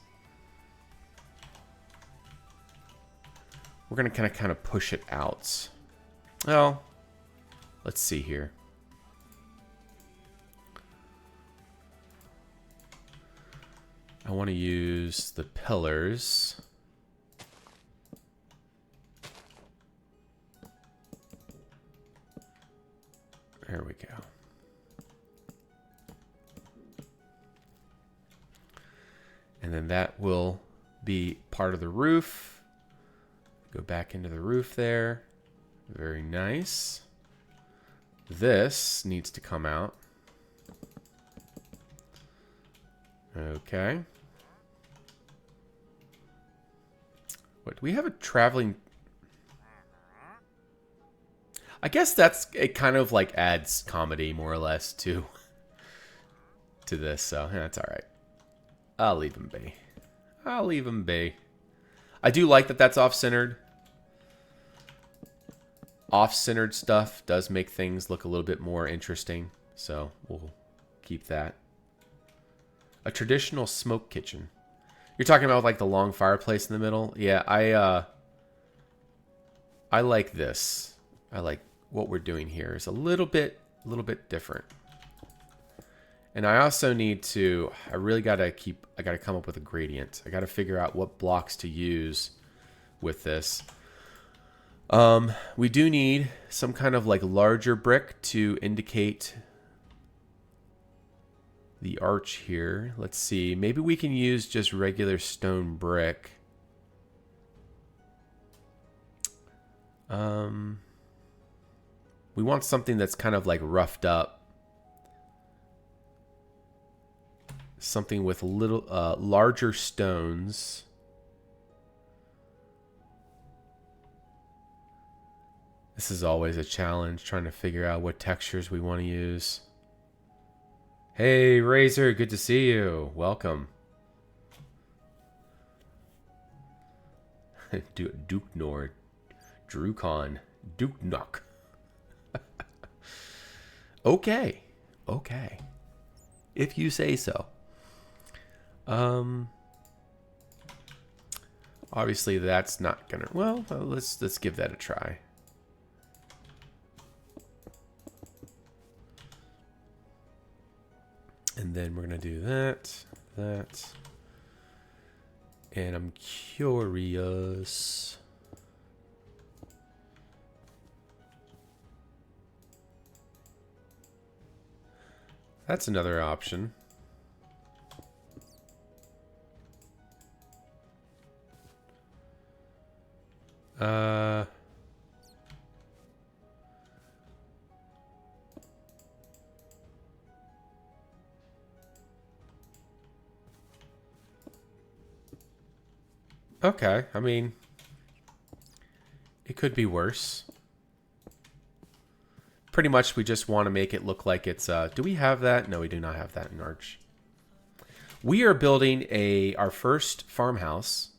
We're going to kind of push it out. Well, let's see here. I want to use the pillars. There we go. And then that will be part of the roof. Go back into the roof there. Very nice. This needs to come out. Okay. What, do we have a traveling... I guess it kind of like adds comedy more or less to this, so yeah, that's all right. I'll leave him be. I'll leave him be. I do like that that's off-centered. Off-centered stuff does make things look a little bit more interesting, so we'll keep that. A traditional smoke kitchen. You're talking about like the long fireplace in the middle? Yeah, I like this. I like what we're doing here. It's a little bit different. And I also need to, I gotta come up with a gradient. I gotta figure out what blocks to use with this. We do need some kind of like larger brick to indicate the arch here. Let's see. Maybe we can use just regular stone brick. We want something that's kind of like roughed up. Something with little larger stones. This is always a challenge, trying to figure out what textures we want to use. Hey, Razor, good to see you. Welcome. Duke Nord. Drukon. Duke Nuck. Okay. Okay. If you say so. Obviously that's not gonna... Well, let's give that a try. And then we're gonna do that. And I'm curious. That's another option. Okay, I mean, it could be worse. Pretty much we just want to make it look like it's, do we have that? No, we do not have that in Arch. We are building our first farmhouse.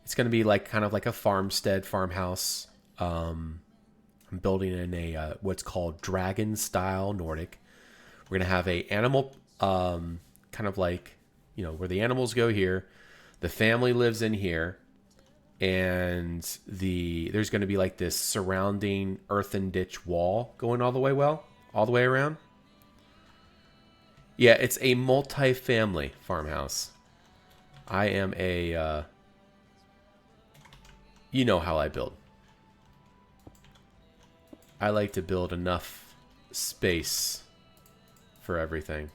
It's going to be like kind of like a farmstead farmhouse. I'm building in a what's called dragon style Nordic. We're going to have a animal, kind of like, you know, where the animals go here. The family lives in here, and there's going to be like this surrounding earthen ditch wall going all the way around. Yeah, it's a multi-family farmhouse. I am a, you know how I build. I like to build enough space for everything.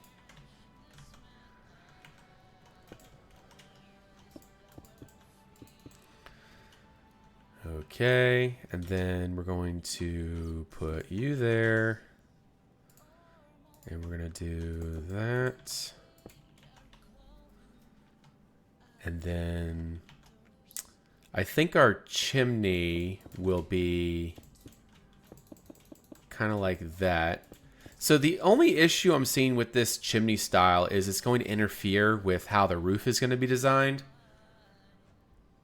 Okay, and then we're going to put you there. And we're going to do that. And then I think our chimney will be kind of like that. So the only issue I'm seeing with this chimney style is it's going to interfere with how the roof is going to be designed.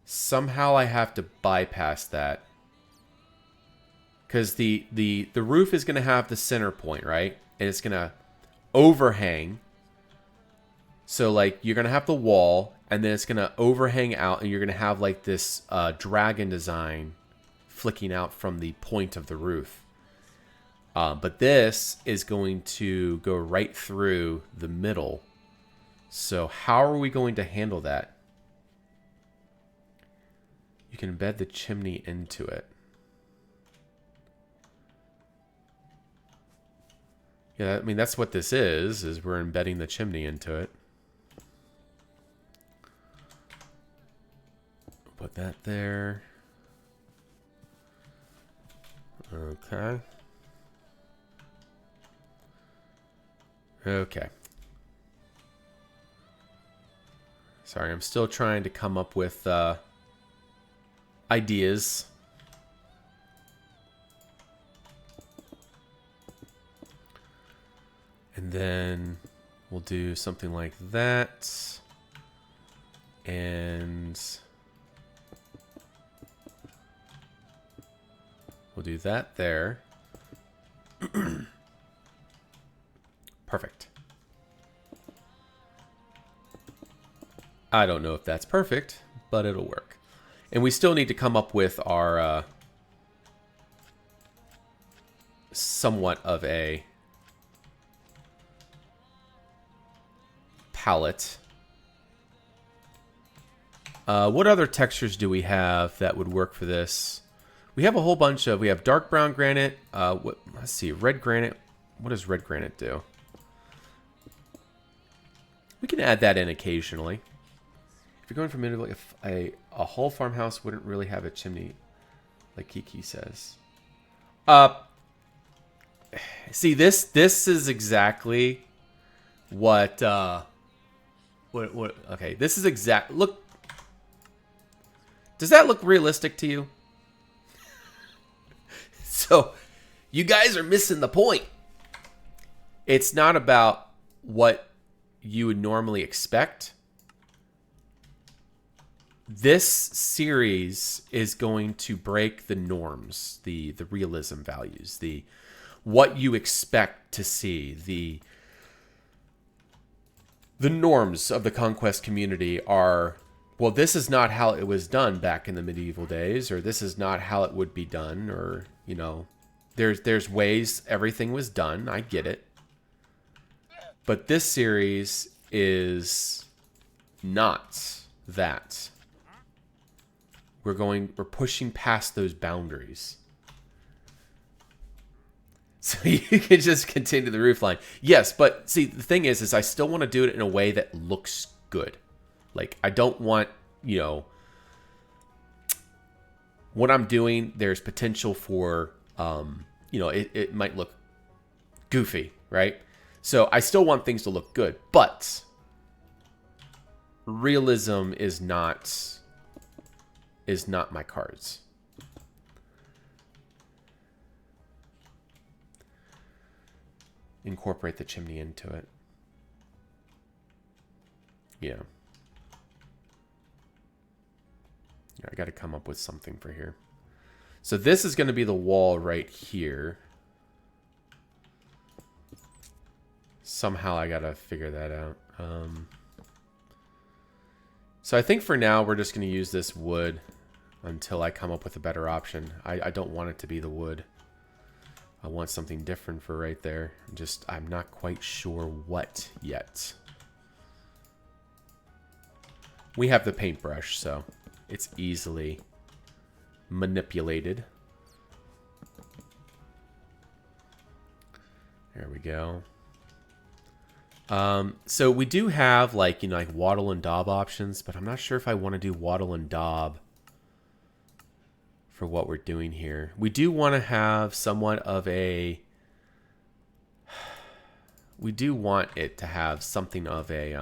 Somehow I have to bypass that. Because the roof is going to have the center point, right? And it's going to overhang. So, like, you're going to have the wall, and then it's going to overhang out, and you're going to have, like, this dragon design flicking out from the point of the roof. But this is going to go right through the middle. So how are we going to handle that? You can embed the chimney into it. Yeah, I mean, that's what this is we're embedding the chimney into it. Put that there. Okay. Okay. Sorry, I'm still trying to come up with ideas. And then we'll do something like that. And we'll do that there. Perfect. I don't know if that's perfect, but it'll work. And we still need to come up with our somewhat of a palette. What other textures do we have that would work for this? We have a whole bunch of, we have dark brown granite. Let's see, red granite. What does red granite do? We can add that in occasionally. If you're going from middle, if a whole farmhouse wouldn't really have a chimney, like Kiki says. See, this is exactly what okay, this is exact. Look, does that look realistic to you? So, you guys are missing the point. It's not about what you would normally expect. This series is going to break the norms, the realism values, the what you expect to see, the norms of the conquest community are, well, this is not how it was done back in the medieval days, or this is not how it would be done, or, you know, there's ways everything was done. I get it. But this series is not that. We're pushing past those boundaries. So you can just continue the roof line. Yes, but see, the thing is I still want to do it in a way that looks good. Like, I don't want, you know, what I'm doing, there's potential for, you know, it might look goofy, right? So I still want things to look good, but realism is not my cards. Incorporate the chimney into it. Yeah. I got to come up with something for here. So this is going to be the wall right here. Somehow I got to figure that out. So I think for now we're just going to use this wood until I come up with a better option. I don't want it to be the wood. I want something different for right there. I'm not quite sure what yet. We have the paintbrush, so it's easily manipulated. There we go. So we do have, like, you know, like wattle and daub options, but I'm not sure if I want to do wattle and daub for what we're doing here. We do want to have somewhat of a... We do want it to have something of a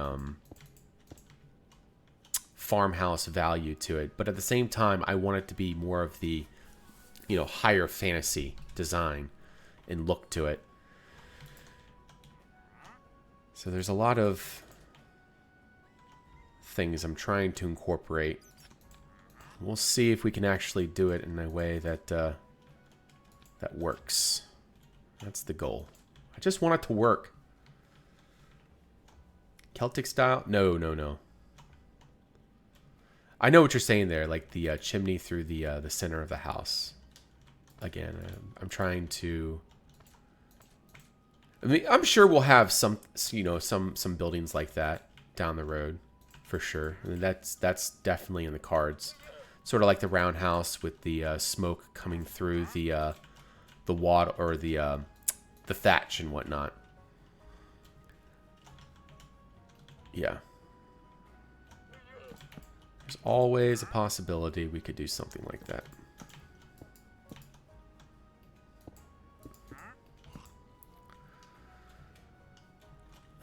farmhouse value to it, but at the same time, I want it to be more of the, you know, higher fantasy design and look to it. So there's a lot of things I'm trying to incorporate. We'll see if we can actually do it in a way that that works. That's the goal. I just want it to work. Celtic style? No, no, no. I know what you're saying there, like the chimney through the center of the house. Again, I'm trying to. I mean, I'm sure we'll have some, you know, some buildings like that down the road, for sure. I mean, that's definitely in the cards. Sort of like the roundhouse with the smoke coming through the water or the thatch and whatnot. Yeah. There's always a possibility we could do something like that.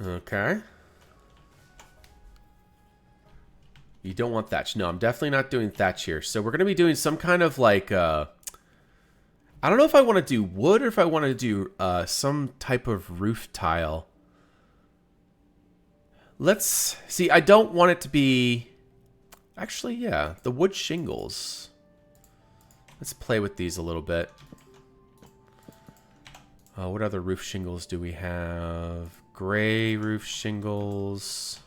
Okay. You don't want thatch. No, I'm definitely not doing thatch here. So we're going to be doing some kind of like... I don't know if I want to do wood or if I want to do some type of roof tile. Let's see. I don't want it to be... Actually, yeah. The wood shingles. Let's play with these a little bit. What other roof shingles do we have? Gray roof shingles.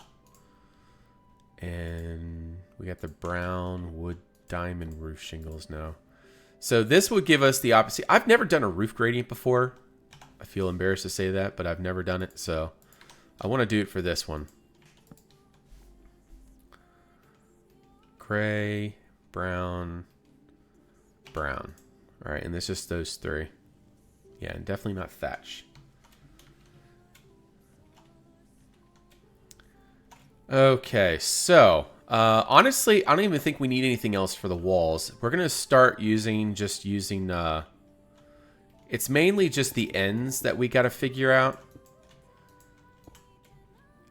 And we got the brown wood diamond roof shingles now. So this would give us the opposite. I've never done a roof gradient before. I feel embarrassed to say that, but I've never done it. So I want to do it for this one. Gray, brown, brown. All right, and it's just those three. Yeah, and definitely not thatch. Okay, so honestly, I don't even think we need anything else for the walls. We're gonna start using it's mainly just the ends that we got to figure out.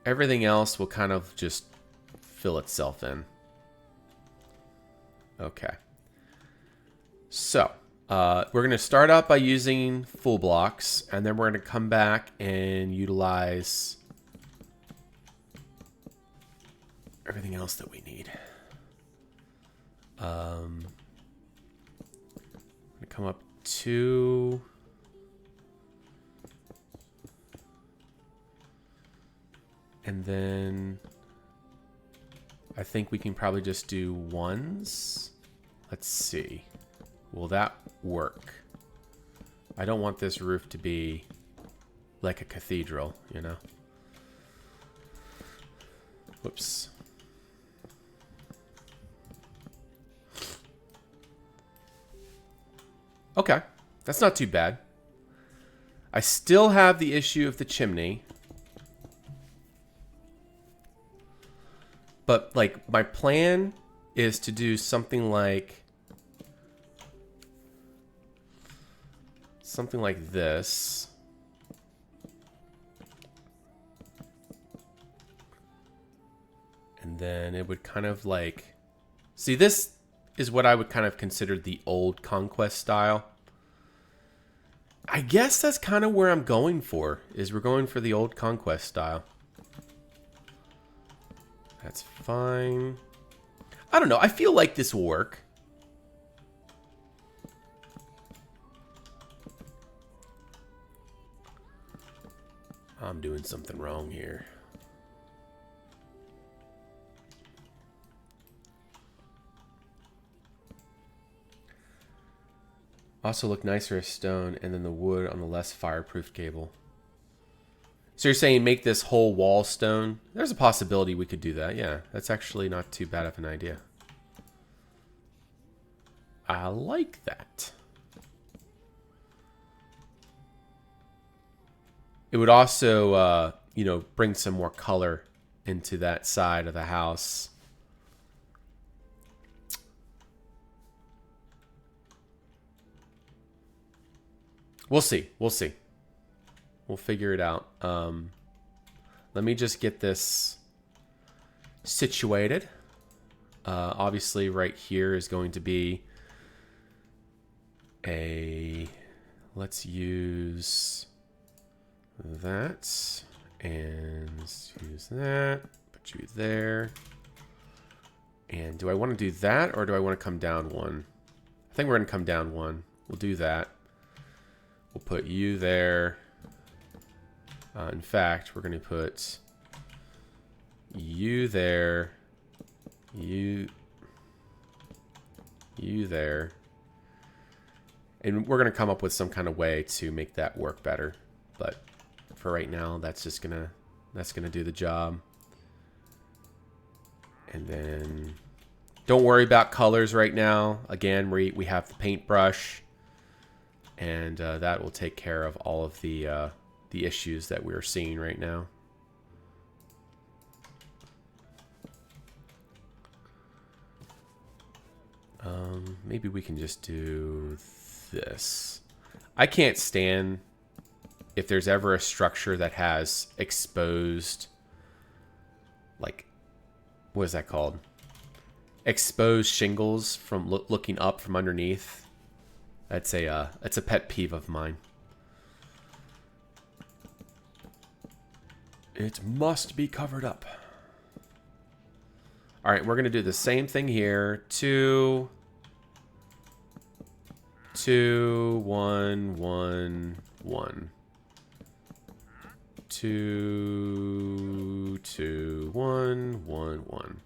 Everything else will kind of just fill itself in. Okay. So we're gonna start out by using full blocks, and then we're gonna come back and utilize everything else that we need. I'm gonna come up to and then I think we can probably just do ones. Let's see. Will that work? I don't want this roof to be like a cathedral, you know? Whoops. Okay, that's not too bad. I still have the issue of the chimney. But, like, my plan is to do something like this. And then it would kind of like... See, this is what I would kind of consider the old conquest style. I guess that's kind of where I'm going for, is we're going for the old conquest style. That's fine. I don't know. I feel like this will work. I'm doing something wrong here. Also look nicer as stone, and then the wood on the less fireproof gable. So you're saying make this whole wall stone? There's a possibility we could do that, yeah. That's actually not too bad of an idea. I like that. It would also, you know, bring some more color into that side of the house. We'll see. We'll see. We'll figure it out. Let me just get this situated. Obviously, right here is going to be a... Let's use that. And let's use that. Put you there. And do I want to do that, or do I want to come down one? I think we're going to come down one. We'll do that. We'll put you there. In fact, we're going to put You there. You there. And we're going to come up with some kind of way to make that work better. But for right now, that's just going to do the job. And then don't worry about colors right now. Again, we have the paintbrush, and that will take care of all of the issues that we're seeing right now. Maybe we can just do this. I can't stand if there's ever a structure that has exposed, like, what is that called? Exposed shingles from looking up from underneath. That's a pet peeve of mine. It must be covered up. All right, we're gonna do the same thing here. 2, 2, 1, 1, 1. 2, 2, 1, 1, 1.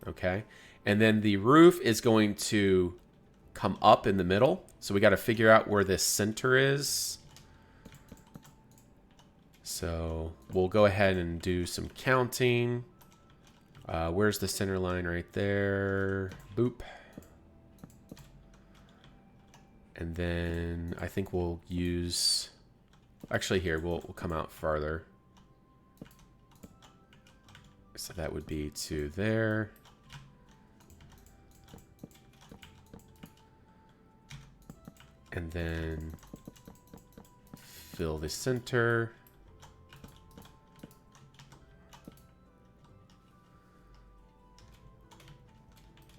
Okay, and then the roof is going to come up in the middle. So we got to figure out where this center is. So we'll go ahead and do some counting. Where's the center line? Right there. Boop. And then I think we'll use... Actually, here, we'll come out farther. So that would be to there. And then fill the center.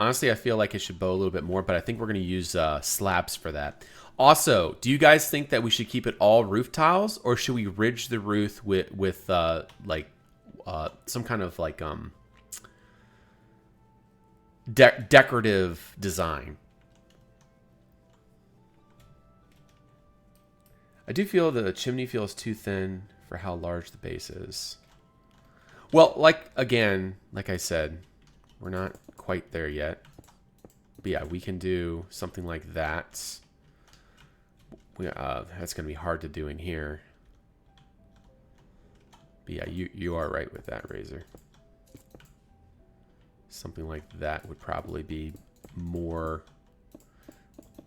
Honestly, I feel like it should bow a little bit more, but I think we're going to use slabs for that. Also, do you guys think that we should keep it all roof tiles, or should we ridge the roof with some kind of like decorative design? I do feel the chimney feels too thin for how large the base is. Well, like I said, we're not quite there yet. But yeah, we can do something like that. That's going to be hard to do in here. But yeah, you are right with that, Razor. Something like that would probably be more...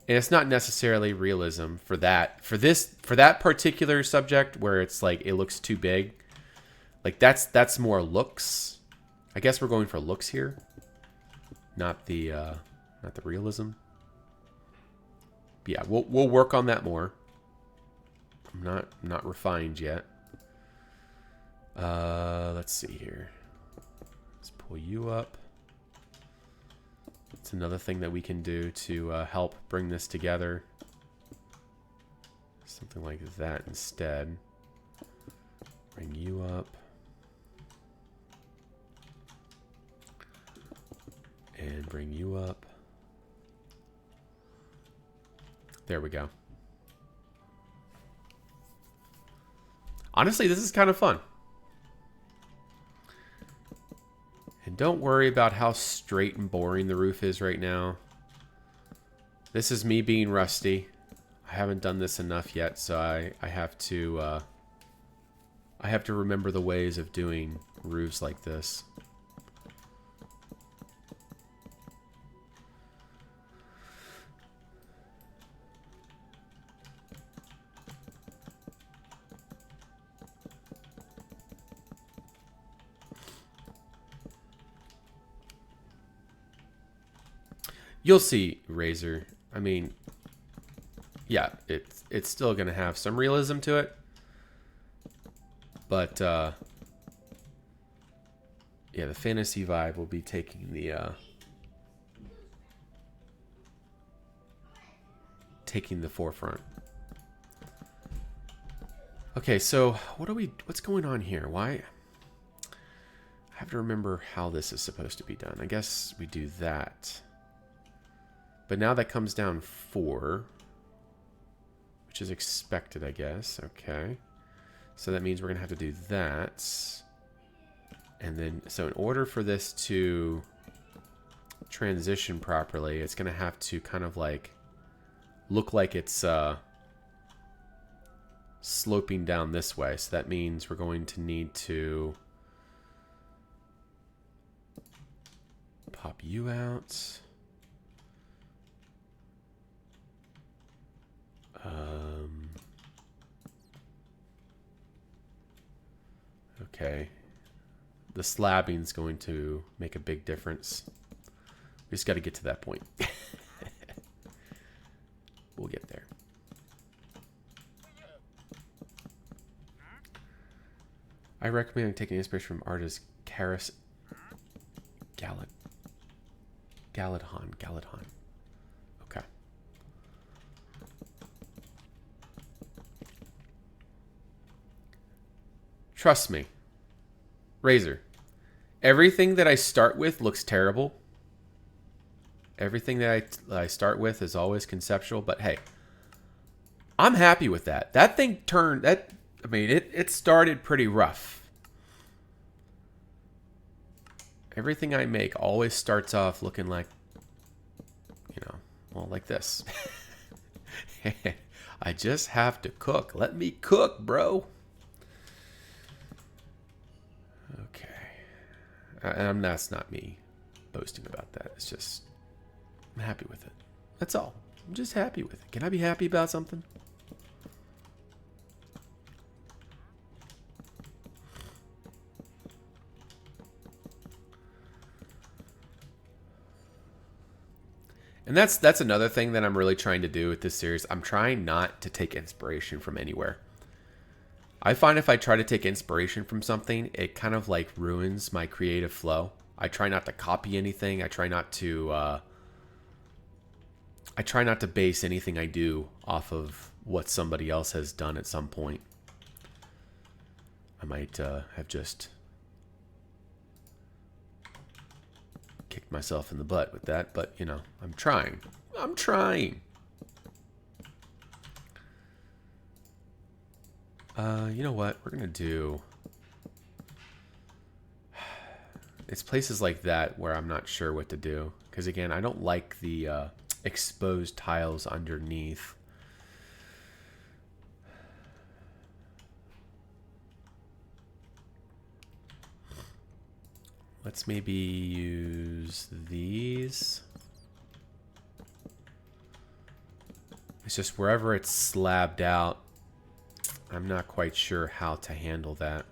And it's not necessarily realism for that. For that particular subject where it's like it looks too big. Like that's more looks. I guess we're going for looks here. Not the realism. But yeah, we'll work on that more. I'm not refined yet. Let's see here. Let's pull you up. It's another thing that we can do to help bring this together. Something like that instead. Bring you up. And bring you up. There we go. Honestly, this is kind of fun. And don't worry about how straight and boring the roof is right now. This is me being rusty. I haven't done this enough yet, so I have to remember the ways of doing roofs like this. You'll see, Razor. I mean, yeah, it's still going to have some realism to it. But, yeah, the fantasy vibe will be taking the forefront. Okay, so what's going on here? Why? I have to remember how this is supposed to be done. I guess we do that. But now that comes down 4, which is expected, I guess. Okay. So that means we're going to have to do that. And then, so in order for this to transition properly, it's going to have to kind of like look like it's sloping down this way. So that means we're going to need to pop you out. Okay. The slabbing's going to make a big difference. We just got to get to that point. We'll get there. I recommend taking inspiration from artist Karis Galadhan. Okay. Trust me. Razor. Everything that I start with looks terrible. Everything that I start with is always conceptual, but hey, I'm happy with that. That thing turned, I mean, it started pretty rough. Everything I make always starts off looking like, you know, well, like this. I just have to cook. Let me cook, bro. Okay. And that's not me boasting about that. It's just, I'm happy with it. That's all. I'm just happy with it. Can I be happy about something? And that's another thing that I'm really trying to do with this series. I'm trying not to take inspiration from anywhere. I find if I try to take inspiration from something, it kind of like ruins my creative flow. I try not to copy anything. I try not to base anything I do off of what somebody else has done at some point. I might have just kicked myself in the butt with that, but you know, I'm trying. I'm trying. You know what? We're gonna do. It's places like that where I'm not sure what to do, because again, I don't like the exposed tiles underneath. Let's maybe use these. It's just wherever it's slabbed out, I'm not quite sure how to handle that.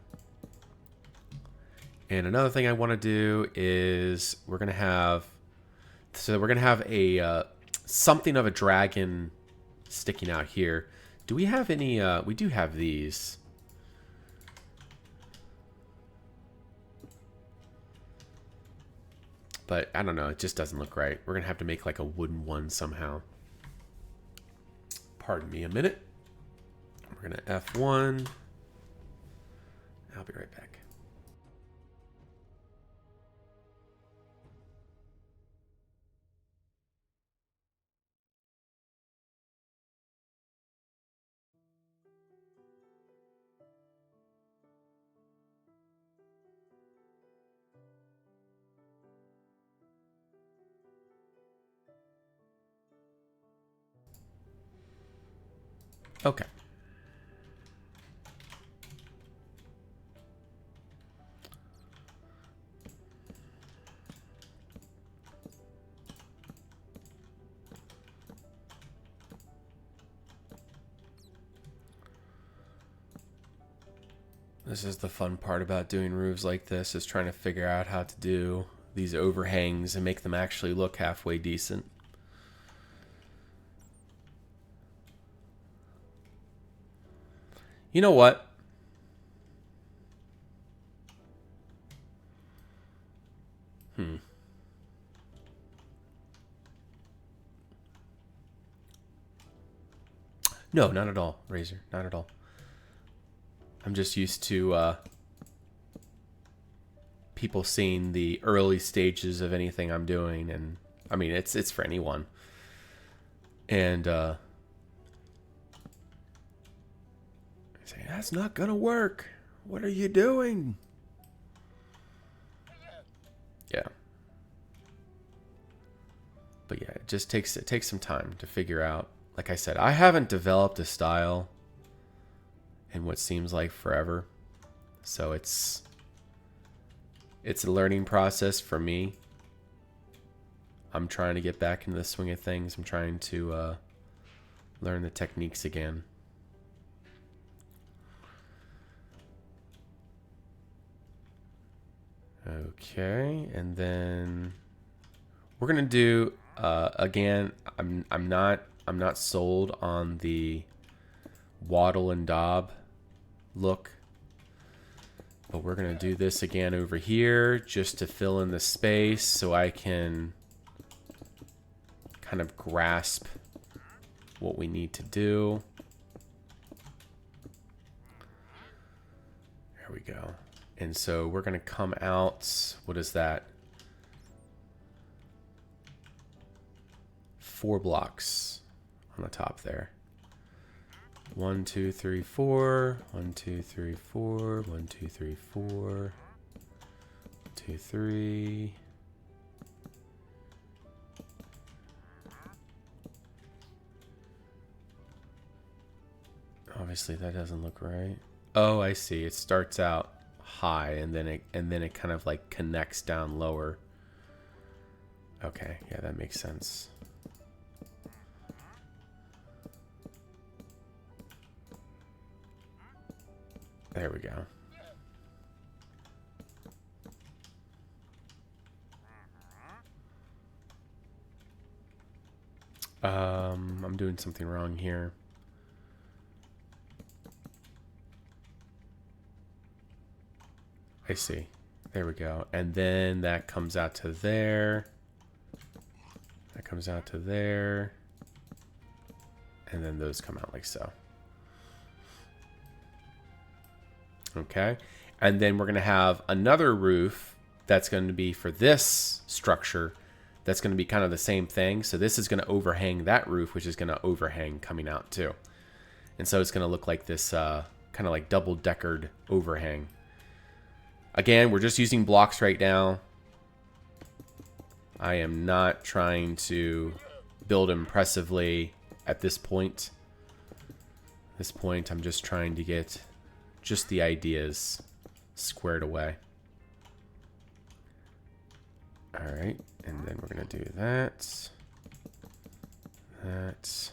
And another thing I want to do is we're going to have a something of a dragon sticking out here. Do we have any? We do have these. But I don't know. It just doesn't look right. We're going to have to make like a wooden one somehow. Pardon me a minute. We're going to F1. I'll be right back. Okay. This is the fun part about doing roofs like this, is trying to figure out how to do these overhangs and make them actually look halfway decent. You know what? No, not at all, Razor. Not at all. I'm just used to people seeing the early stages of anything I'm doing, and I mean it's for anyone. And say that's not gonna work. What are you doing? Yeah. But yeah, it takes some time to figure out. Like I said, I haven't developed a style in what seems like forever. So it's a learning process for me. I'm trying to get back into the swing of things. I'm trying to learn the techniques again. Okay, and then we're gonna do again. I'm not sold on the waddle and daub look, but we're gonna do this again over here just to fill in the space so I can kind of grasp what we need to do. There we go. And so we're going to come out, what is that? 4 blocks on the top there. 1, 2, 3, 4. 1, 2, 3, 4. 1, 2, 3, 4. 2, 3. Obviously that doesn't look right. Oh, I see. It starts out high and then it kind of like connects down lower. Okay, yeah, that makes sense. There we go. I'm doing something wrong here. I see. There we go. And then that comes out to there. That comes out to there. And then those come out like so. Okay. And then we're going to have another roof that's going to be for this structure. That's going to be kind of the same thing. So this is going to overhang that roof, which is going to overhang coming out too. And so it's going to look like this kind of like double-deckered overhang. Again, we're just using blocks right now. I am not trying to build impressively at this point. At this point, I'm just trying to get just the ideas squared away. All right, and then we're going to do that. That.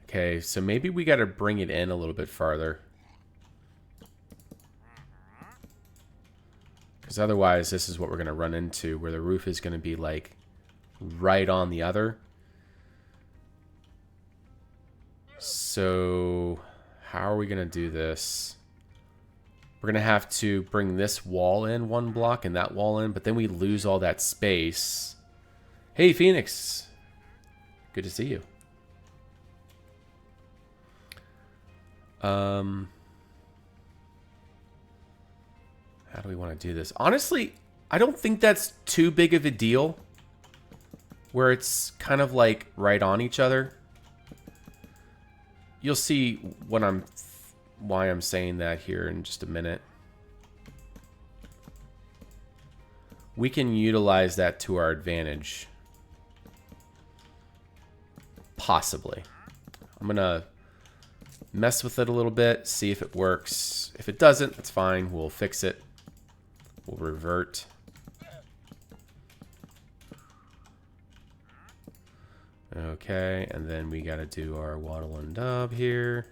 Okay, so maybe we got to bring it in a little bit farther. Because otherwise, this is what we're going to run into, where the roof is going to be like right on the other. So how are we going to do this? We're going to have to bring this wall in 1 block and that wall in, but then we lose all that space. Hey, Phoenix. Good to see you. How do we want to do this? Honestly, I don't think that's too big of a deal where it's kind of like right on each other. You'll see why I'm saying that here in just a minute. We can utilize that to our advantage. Possibly. I'm going to mess with it a little bit, see if it works. If it doesn't, that's fine. We'll fix it. We'll revert. Okay, and then we got to do our waddle and dub here.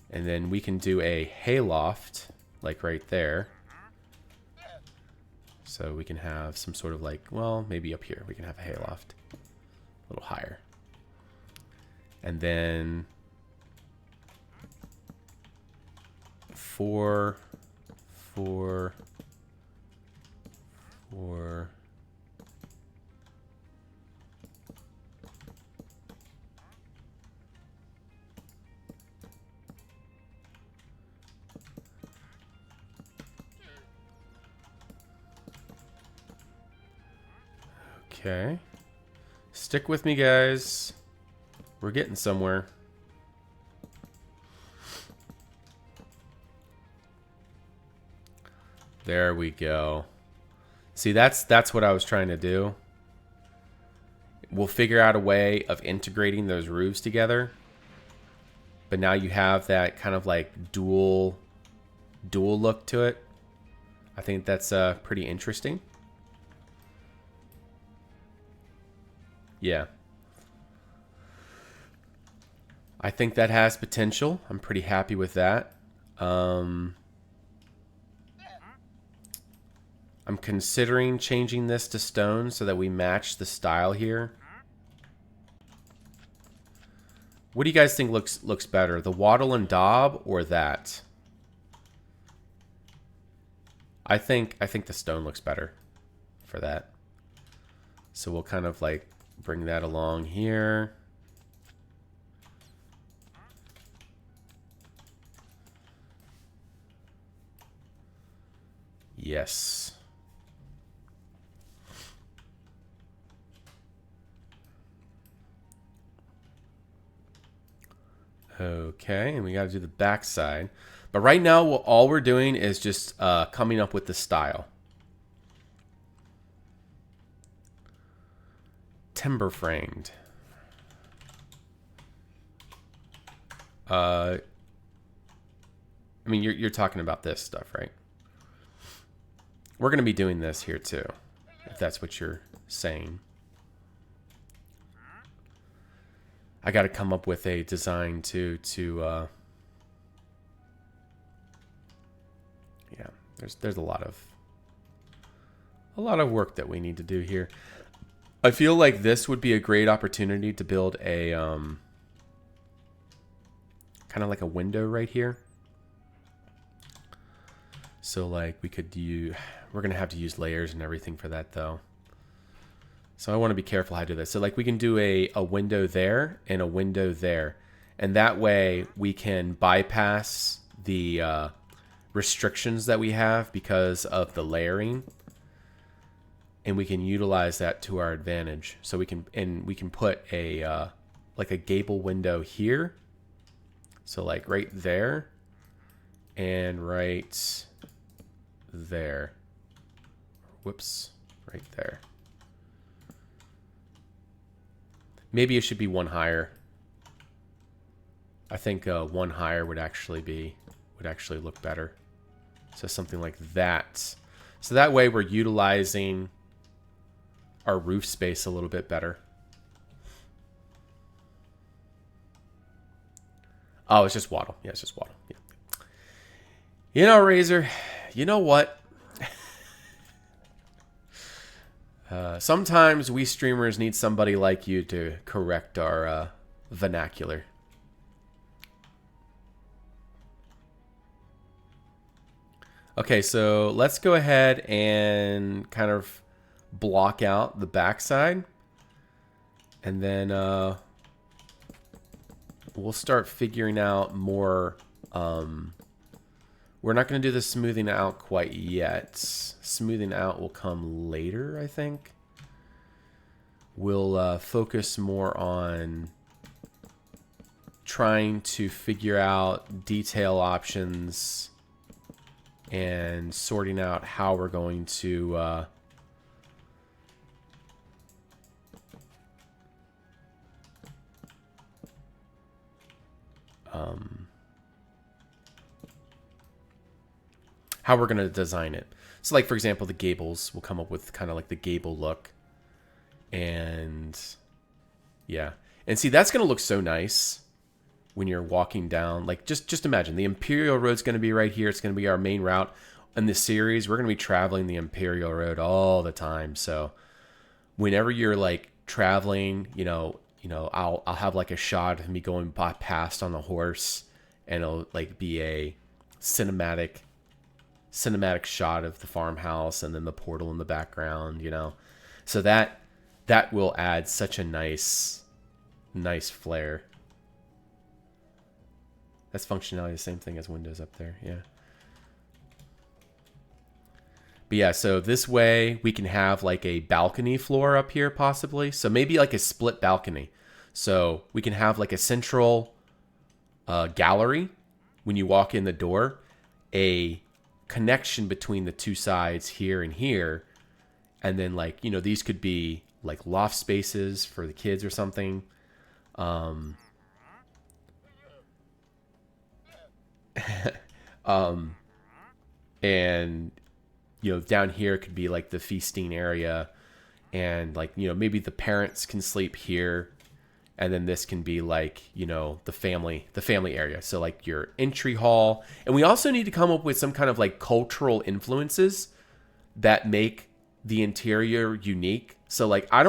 And then we can do a hayloft, like right there. So we can have some sort of like, well, maybe up here we can have a hayloft. A little higher. And then 4, 4, 4. Okay. Stick with me, guys. We're getting somewhere. There we go. See, that's what I was trying to do. We'll figure out a way of integrating those roofs together. But now you have that kind of like dual look to it. I think that's pretty interesting. Yeah. I think that has potential. I'm pretty happy with that. I'm considering changing this to stone so that we match the style here. What do you guys think looks better? The wattle and daub or that? I think the stone looks better for that. So we'll kind of like bring that along here. Yes. Okay, and we got to do the back side. But right now, all we're doing is just coming up with the style. Timber framed. I mean, you're talking about this stuff, right? We're going to be doing this here too, if that's what you're saying. I got to come up with a design to yeah, there's a lot of work that we need to do here. I feel like this would be a great opportunity to build a kind of like a window right here. So like we could we're gonna have to use layers and everything for that though. So I want to be careful how to do this. So like we can do a window there and a window there. And that way we can bypass the restrictions that we have because of the layering. And we can utilize that to our advantage. So we can put a like a gable window here. So like right there and right there. Whoops, right there. Maybe it should be one higher. I think one higher would actually look better. So something like that. So that way we're utilizing our roof space a little bit better. Oh, it's just wattle. Yeah, it's just wattle. Yeah. You know, Razor, you know what? Sometimes we streamers need somebody like you to correct our vernacular. Okay, so let's go ahead and kind of block out the backside. And then we'll start figuring out more. We're not going to do the smoothing out quite yet. Smoothing out will come later, I think. We'll focus more on trying to figure out detail options and sorting out how we're going to how we're going to design it. So like, for example, the gables, we'll come up with kind of like the gable look. And yeah. And see, that's going to look so nice when you're walking down. Like, just imagine the Imperial Road's going to be right here. It's going to be our main route in this series. We're going to be traveling the Imperial Road all the time. So whenever you're like traveling, you know, I'll have like a shot of me going past on the horse, and it'll like be a cinematic shot of the farmhouse and then the portal in the background, you know. So that will add such a nice flair. That's functionality, the same thing as windows up there, yeah. But yeah, so this way we can have like a balcony floor up here possibly. So maybe like a split balcony. So we can have like a central gallery when you walk in the door, a connection between the two sides here and here. And then like, you know, these could be like loft spaces for the kids or something. And, you know, down here could be like the feasting area. And like, you know, maybe the parents can sleep here. And then this can be like, you know, the family area. So like your entry hall. And we also need to come up with some kind of like cultural influences that make the interior unique. So like, I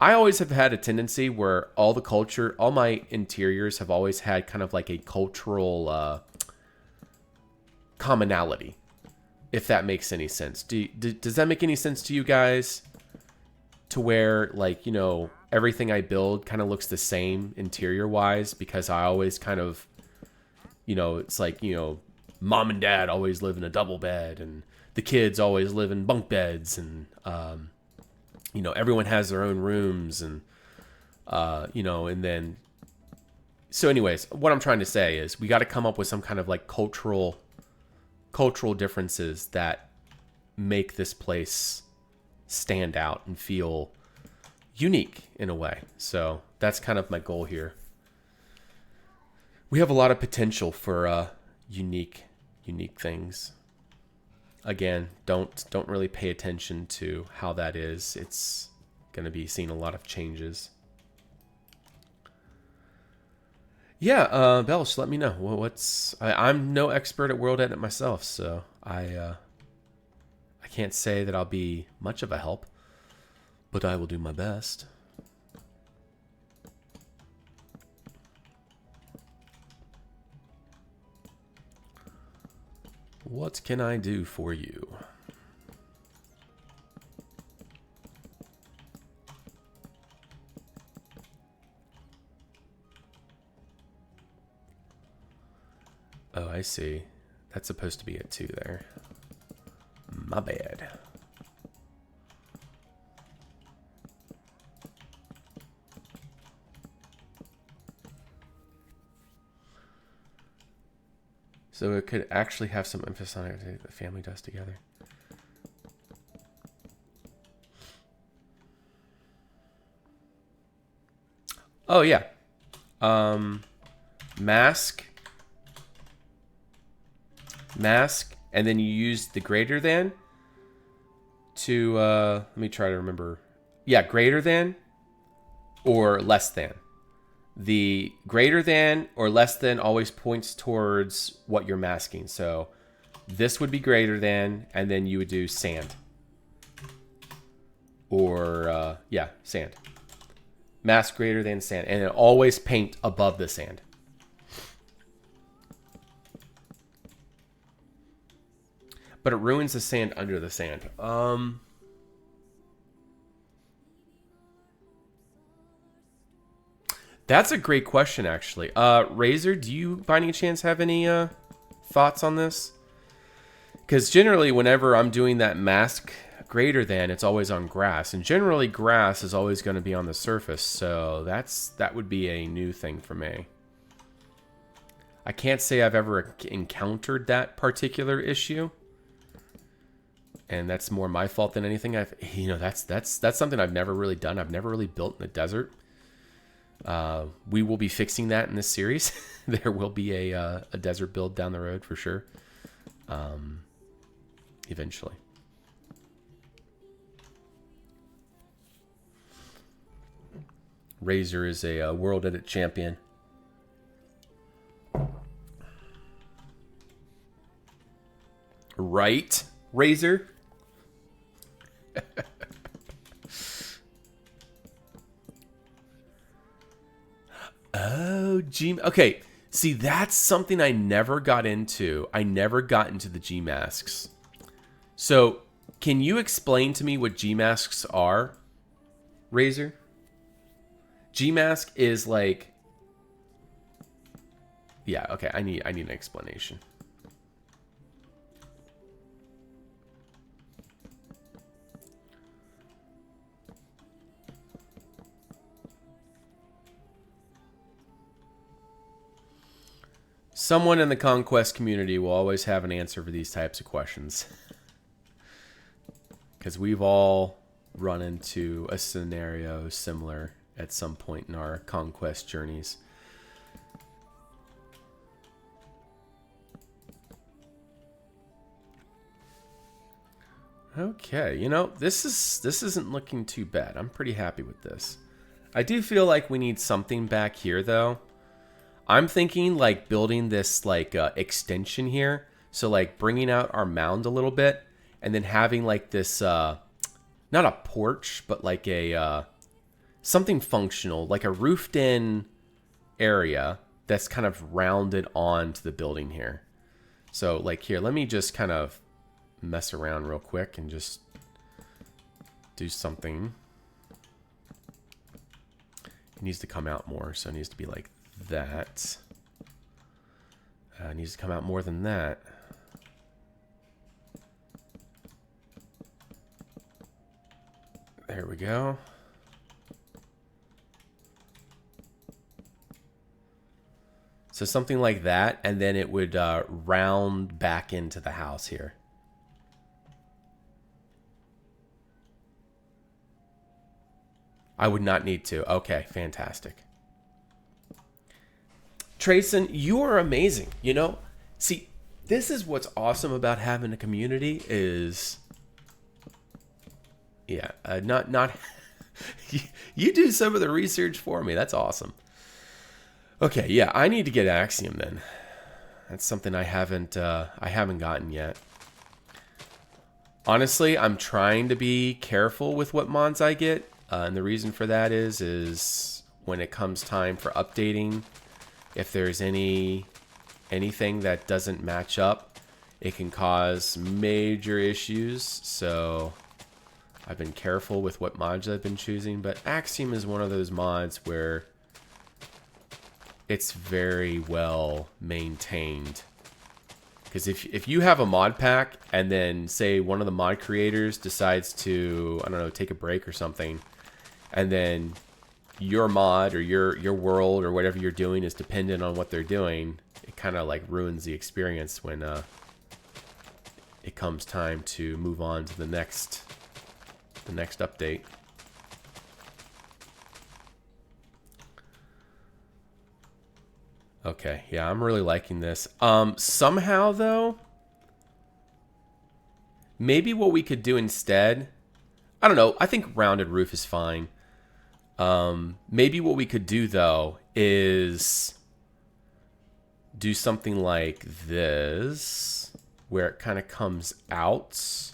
always have had a tendency where all my interiors have always had kind of like a cultural commonality, if that makes any sense. Does that make any sense to you guys? To where like, you know, everything I build kind of looks the same interior wise, because I always kind of, you know, it's like, you know, mom and dad always live in a double bed and the kids always live in bunk beds, and, you know, everyone has their own rooms, and, you know, and then, so anyways, what I'm trying to say is we got to come up with some kind of like cultural differences that make this place stand out and feel unique in a way. So that's kind of my goal here. We have a lot of potential for unique things. Again, don't really pay attention to how that is. It's going to be seeing a lot of changes. Yeah, Belch, let me know. I'm no expert at World Edit myself, so I can't say that I'll be much of a help, but I will do my best. What can I do for you? Oh, I see. That's supposed to be a 2 there. My bad. So it could actually have some emphasis on it. The family does together. Oh, yeah. Mask, and then you use the greater than to, let me try to remember. Yeah, greater than or less than. The greater than or less than always points towards what you're masking. So this would be greater than, and then you would do sand. Or, yeah, sand. Mask greater than sand. And then always paint above the sand. But it ruins the sand under the sand. That's a great question, actually. Razor, do you by any chance have any thoughts on this? Because generally, whenever I'm doing that mask greater than, it's always on grass. And generally, grass is always going to be on the surface. So that would be a new thing for me. I can't say I've ever encountered that particular issue. And that's more my fault than anything. That's something I've never really done. I've never really built in the desert. We will be fixing that in this series. There will be a desert build down the road for sure. Eventually. Razor is a World Edit champion. Right, Razor? Oh, okay. See, that's something I never got into. I never got into the G masks. So, can you explain to me what G masks are, Razor? G mask is like, yeah. Okay, I need an explanation. Someone in the Conquest community will always have an answer for these types of questions. Because we've all run into a scenario similar at some point in our Conquest journeys. Okay, you know, this isn't looking too bad. I'm pretty happy with this. I do feel like we need something back here, though. I'm thinking, like, building this, like, extension here. So, like, bringing out our mound a little bit. And then having, like, this, not a porch, but, like, a, something functional. Like a roofed-in area that's kind of rounded onto the building here. So, like, here, let me just kind of mess around real quick and just do something. It needs to come out more, so it needs to be like that. It needs to come out more than that. There we go. So something like that, and then it would round back into the house here. I would not need to. Okay, fantastic. Trayson, you are amazing. You know, see, this is what's awesome about having a community is, yeah, not you do some of the research for me. That's awesome. Okay, yeah, I need to get Axiom then. That's something I haven't gotten yet. Honestly, I'm trying to be careful with what mods I get. And the reason for that is when it comes time for updating, if there's anything that doesn't match up, it can cause major issues. So I've been careful with what mods I've been choosing. But Axiom is one of those mods where it's very well maintained. Because if you have a mod pack and then say one of the mod creators decides to, I don't know, take a break or something, and then your mod or your world or whatever you're doing is dependent on what they're doing, it kind of like ruins the experience when it comes time to move on to the next update. Okay, yeah, I'm really liking this. Somehow though, maybe what we could do instead, I don't know, I think rounded roof is fine. Maybe what we could do though is do something like this, where it kind of comes out.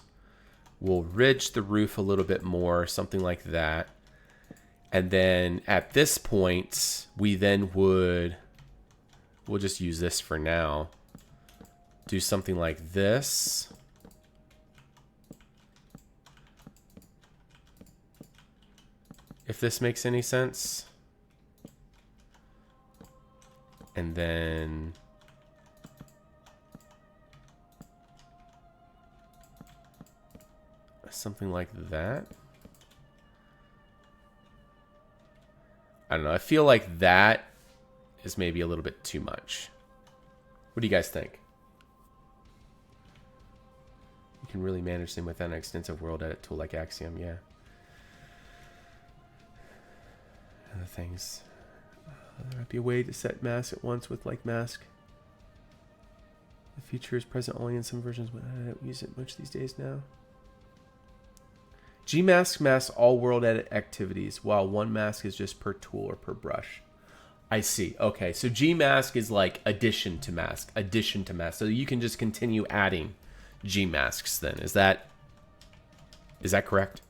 We'll ridge the roof a little bit more, something like that. And then at this point, we'll just use this for now. Do something like this. If this makes any sense. And then something like that. I don't know. I feel like that is maybe a little bit too much. What do you guys think? You can really manage them with an extensive world edit tool like Axiom, yeah. Other things. There might be a way to set mask at once with like mask. The feature is present only in some versions, but I don't use it much these days now. Gmask masks all world edit activities, while one mask is just per tool or per brush. I see. Okay, so Gmask is like addition to mask. So you can just continue adding Gmasks then. Is that correct?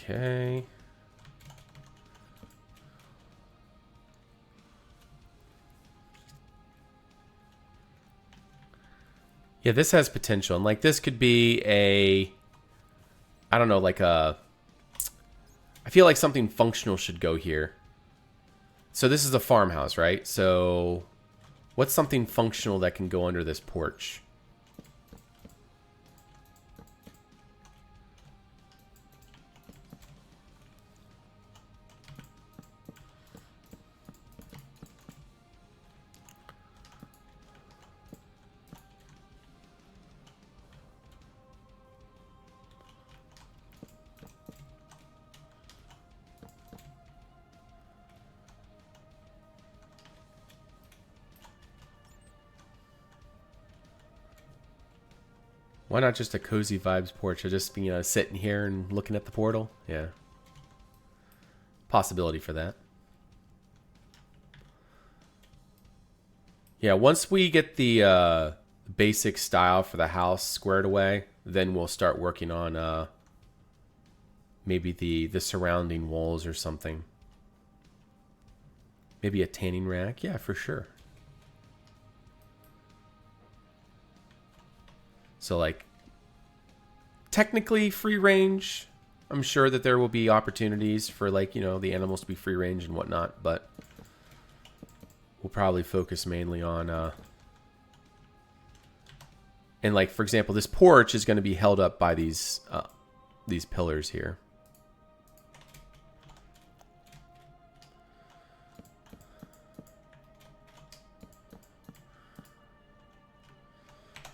Okay. Yeah, this has potential. And like this could be a I don't know, like a... I feel like something functional should go here. So this is a farmhouse, right? So what's something functional that can go under this porch? Why not just a cozy vibes porch? Or just, you know, sitting here and looking at the portal? Yeah. Possibility for that. Yeah, once we get the basic style for the house squared away, then we'll start working on maybe the surrounding walls or something. Maybe a tanning rack. Yeah, for sure. So, like, technically free range. I'm sure that there will be opportunities for, like, you know, the animals to be free range and whatnot, but we'll probably focus mainly on, and, like, for example, this porch is going to be held up by these pillars here.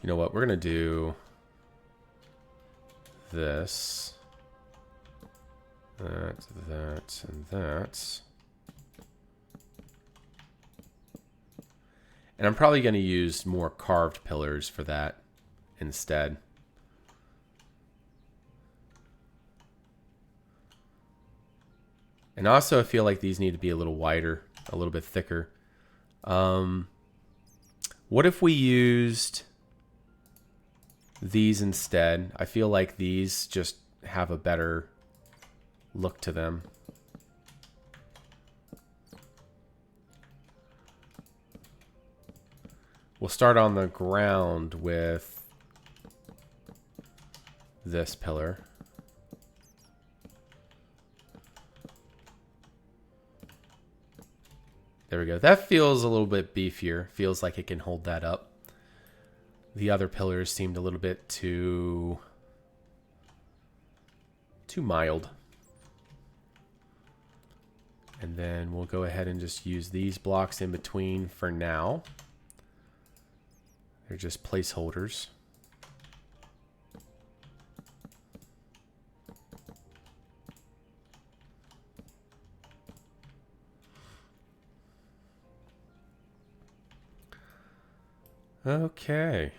You know what? We're going to do this, that, and that. And I'm probably going to use more carved pillars for that instead. And also I feel like these need to be a little wider, a little bit thicker. What if we used these instead? I feel like these just have a better look to them. We'll start on the ground with this pillar. There we go. That feels a little bit beefier. Feels like it can hold that up. The other pillars seemed a little bit too mild. And then we'll go ahead and just use these blocks in between for now. They're just placeholders. Okay.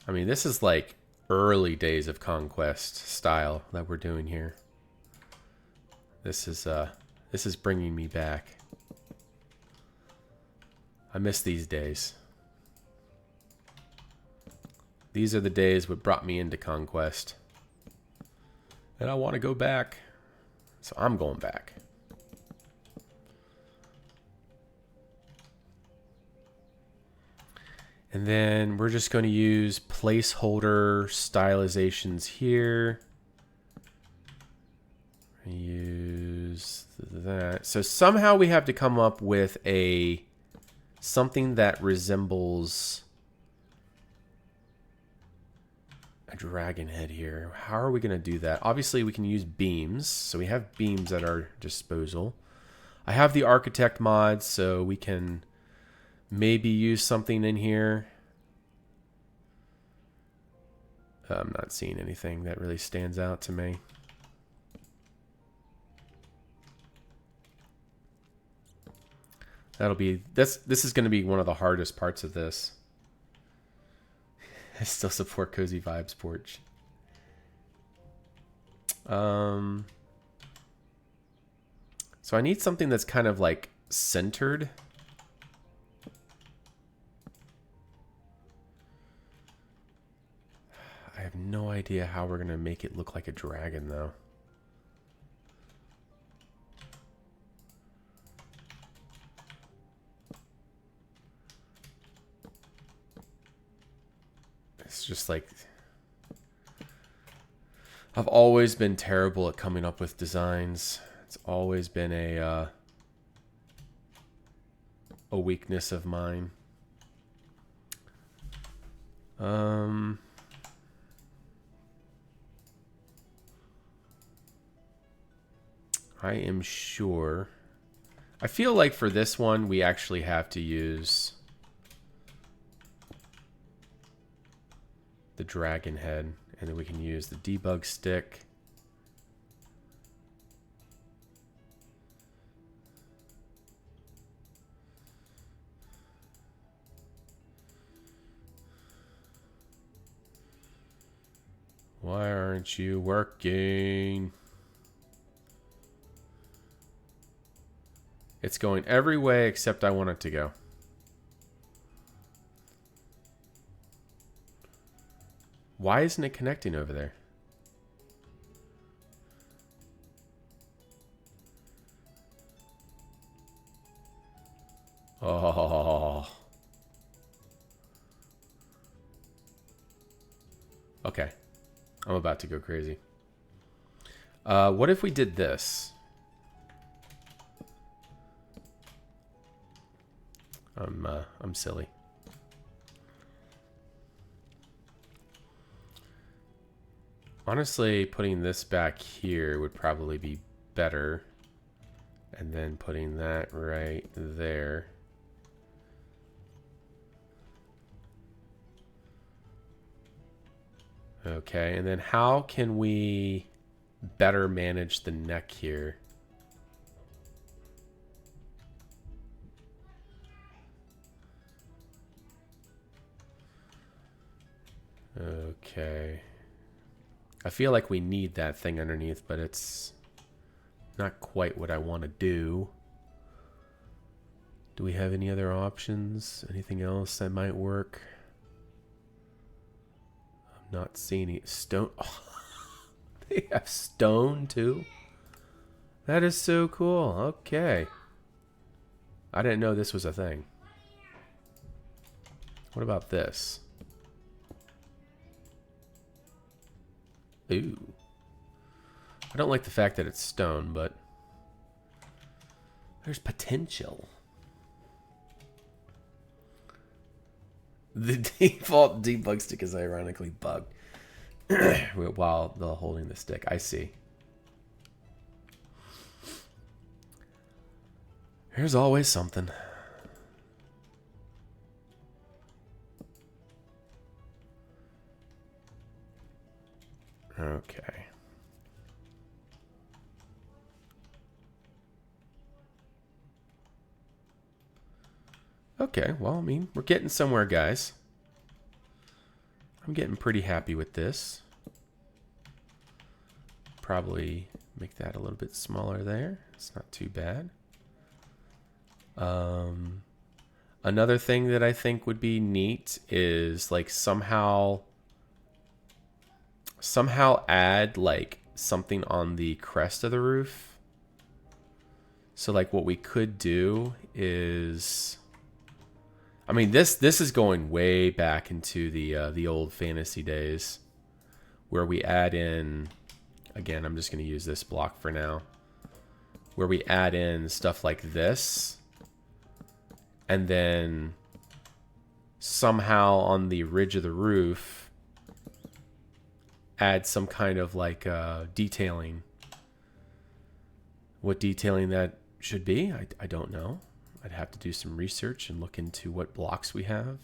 I mean, this is like early days of Conquest style that we're doing here. This is bringing me back. I miss these days. These are the days what brought me into Conquest. And I want to go back. So I'm going back. And then we're just going to use placeholder stylizations here. Use that. So somehow we have to come up with something that resembles a dragon head here. How are we going to do that? Obviously we can use beams. So we have beams at our disposal. I have the architect mod, so we can maybe use something in here. I'm not seeing anything that really stands out to me. This is going to be one of the hardest parts of this. I still support Cozy Vibes Porch. So I need something that's kind of like centered. I have no idea how we're going to make it look like a dragon, though. It's just like... I've always been terrible at coming up with designs. It's always been a weakness of mine. I am sure. I feel like for this one, we actually have to use the dragon head, and then we can use the debug stick. Why aren't you working? It's going every way except I want it to go. Why isn't it connecting over there? Oh. Okay. I'm about to go crazy. What if we did this? I'm silly. Honestly, putting this back here would probably be better. And then putting that right there. Okay, and then how can we better manage the neck here? Okay. I feel like we need that thing underneath, but it's not quite what I want to do. Do we have any other options? Anything else that might work? I'm not seeing any stone. Oh, they have stone too? That is so cool. Okay. I didn't know this was a thing. What about this? Ooh. I don't like the fact that it's stone, but there's potential. The default debug stick is ironically bugged while holding the stick. I see. There's always something. Okay. Okay, well, I mean, we're getting somewhere, guys. I'm getting pretty happy with this. Probably make that a little bit smaller there. It's not too bad. Another thing that I think would be neat is like somehow add like something on the crest of the roof. So like what we could do is, I mean, this is going way back into the old fantasy days where we add in, again, I'm just going to use this block for now, where we add in stuff like this, and then somehow on the ridge of the roof add some kind of like detailing. What detailing that should be, I don't know. I'd have to do some research and look into what blocks we have.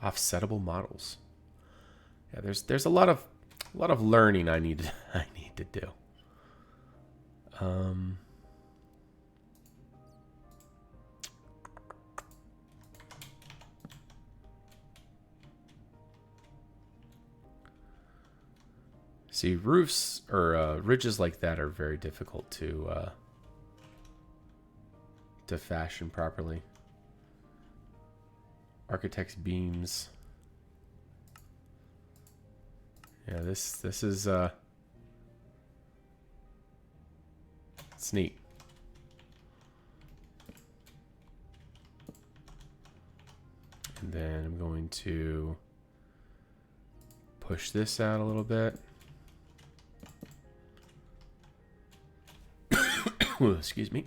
Offsettable models. Yeah, there's a lot of learning I need to do. See, roofs or ridges like that are very difficult to fashion properly. Architect's beams. Yeah, this is it's neat. And then I'm going to push this out a little bit. Excuse me.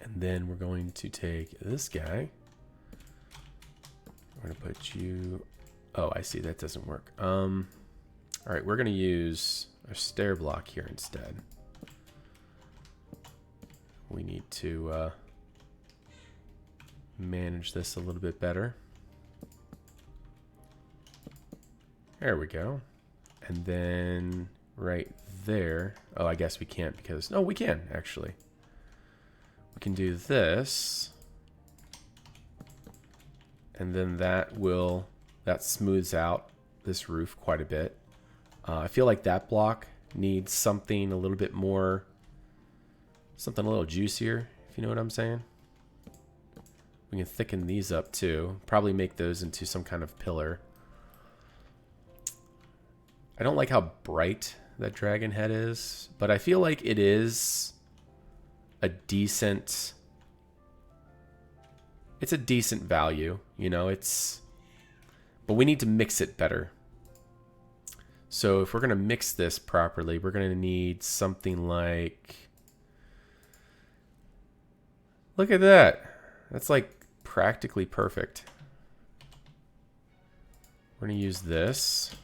And then we're going to take this guy. We're going to put you... Oh, I see. That doesn't work. All right, we're going to use a stair block here instead. We need to manage this a little bit better. There we go. And then right there... Oh, I guess we can't because... No, we can, actually. We can do this. And then that smooths out this roof quite a bit. I feel like that block needs something a little bit more... Something a little juicier, if you know what I'm saying. We can thicken these up too. Probably make those into some kind of pillar. I don't like how bright that dragon head is, but I feel like it is a decent... It's a decent value, you know, it's... But we need to mix it better. So if we're going to mix this properly, we're going to need something like... Look at that. That's like practically perfect. We're going to use this.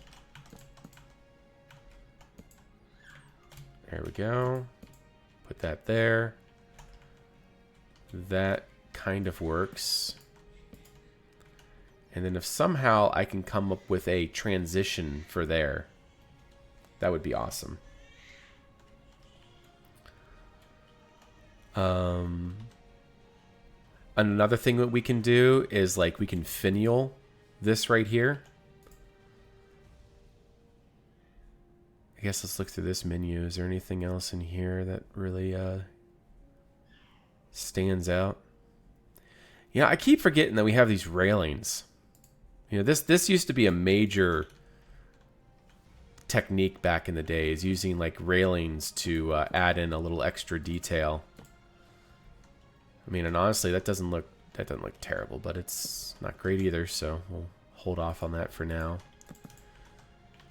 There we go. Put that there. That kind of works. And then if somehow I can come up with a transition for there, that would be awesome. Another thing that we can do is like we can finial this right here. I guess let's look through this menu. Is there anything else in here that really stands out? Yeah, I keep forgetting that we have these railings. You know, this used to be a major technique back in the days, using like railings to add in a little extra detail. I mean, and honestly, that doesn't look terrible, but it's not great either. So we'll hold off on that for now.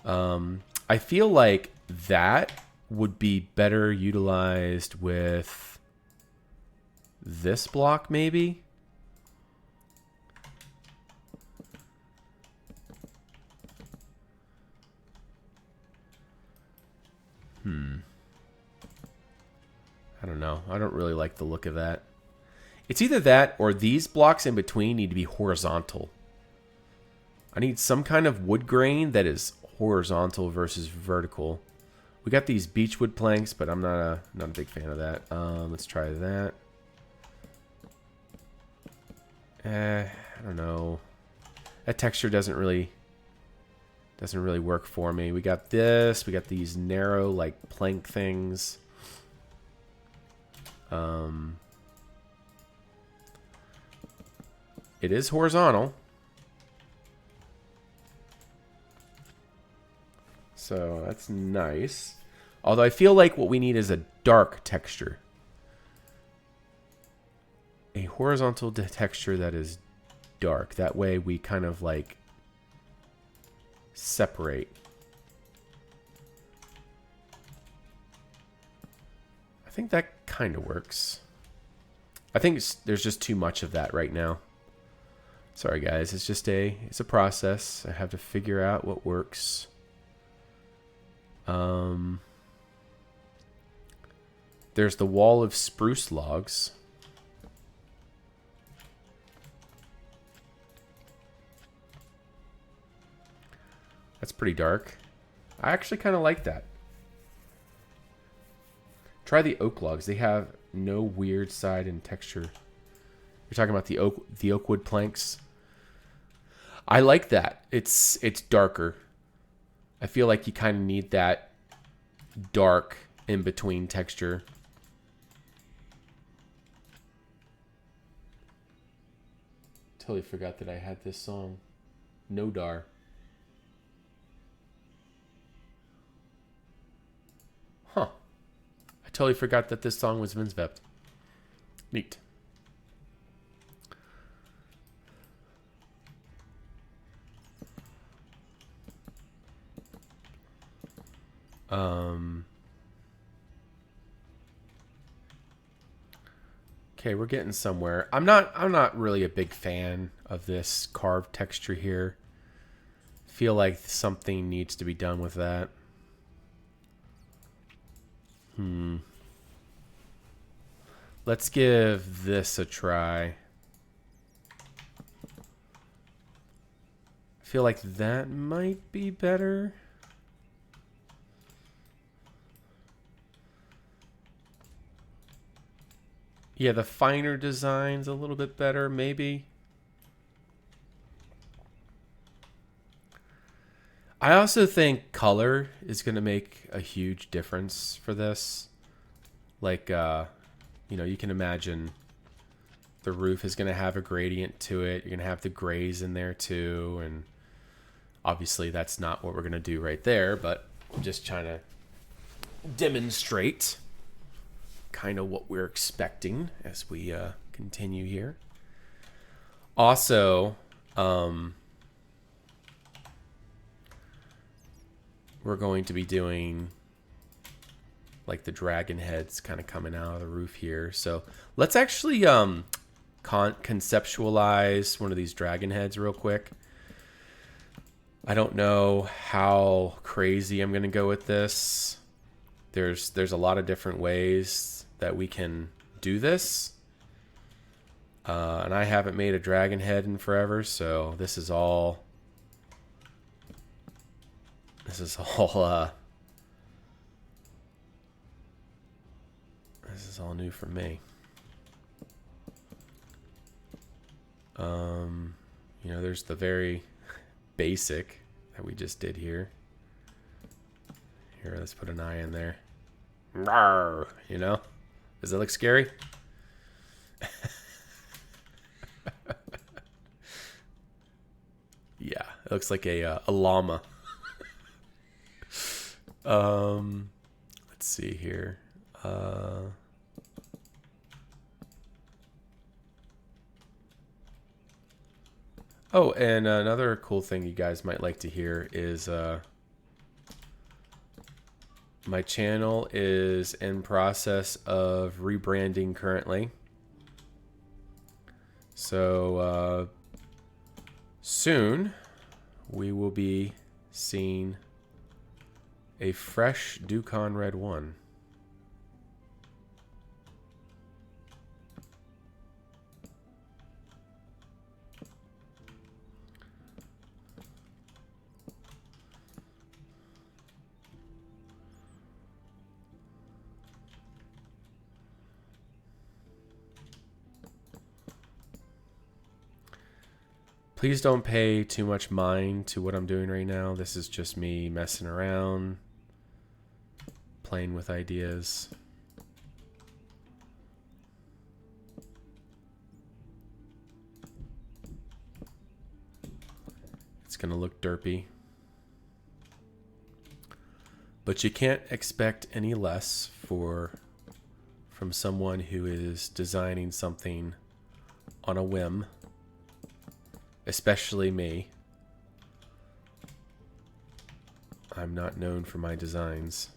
I feel like that would be better utilized with this block, maybe. I don't know. I don't really like the look of that. It's either that or these blocks in between need to be horizontal. I need some kind of wood grain that is horizontal versus vertical. We got these beechwood planks, but I'm not a big fan of that. Let's try that. I don't know. That texture doesn't really work for me. We got this. We got these narrow like plank things. It is horizontal. So that's nice. Although I feel like what we need is a dark texture. A horizontal texture that is dark. That way we kind of like separate. I think that kind of works. I think there's just too much of that right now. Sorry guys, it's a process. I have to figure out what works. There's the wall of spruce logs. That's pretty dark. I actually kind of like that. Try the oak logs. They have no weird side and texture. You're talking about the oak wood planks. I like that. It's darker. I feel like you kind of need that dark in between texture. Totally forgot that I had this song. Nodar. Huh. I totally forgot that this song was Vince Vept. Neat. Okay, we're getting somewhere. I'm not really a big fan of this carved texture here. Feel like something needs to be done with that. Let's give this a try. I feel like that might be better. Yeah, the finer design's a little bit better, maybe. I also think color is going to make a huge difference for this. Like, you know, you can imagine the roof is going to have a gradient to it. You're going to have the grays in there too. And obviously that's not what we're going to do right there, but I'm just trying to demonstrate kind of what we're expecting as we continue here. Also, we're going to be doing like the dragon heads kind of coming out of the roof here. So let's actually conceptualize one of these dragon heads real quick. I don't know how crazy I'm going to go with this. There's a lot of different ways that we can do this. And I haven't made a dragon head in forever, so this is all This is all new for me. You know, there's the very basic that we just did here. Here, let's put an eye in there. Rawr, you know? Does it look scary? Yeah, it looks like a llama. Let's see here. Oh, and another cool thing you guys might like to hear is my channel is in process of rebranding currently. So soon we will be seeing a fresh Dukonia Red 1. Please don't pay too much mind to what I'm doing right now. This is just me messing around, playing with ideas. It's gonna look derpy, but you can't expect any less from someone who is designing something on a whim. Especially me. I'm not known for my designs.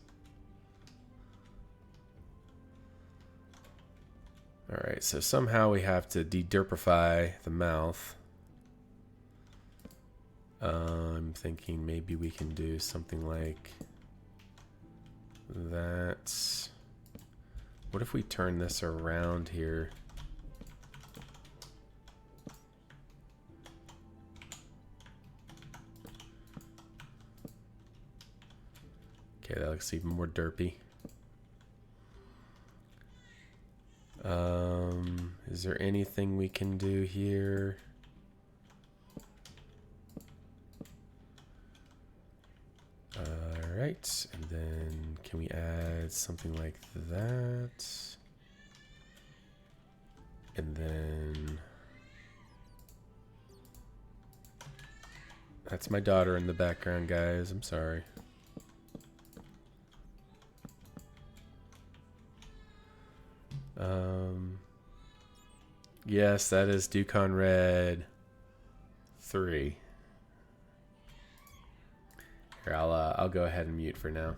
Alright, so somehow we have to de-derpify the mouth. I'm thinking maybe we can do something like that. What if we turn this around here? Okay, that looks even more derpy. Is there anything we can do here? Alright, and then can we add something like that? And then... That's my daughter in the background, guys. I'm sorry. Yes, that is Dukonia Red 3. Here, I'll go ahead and mute for now.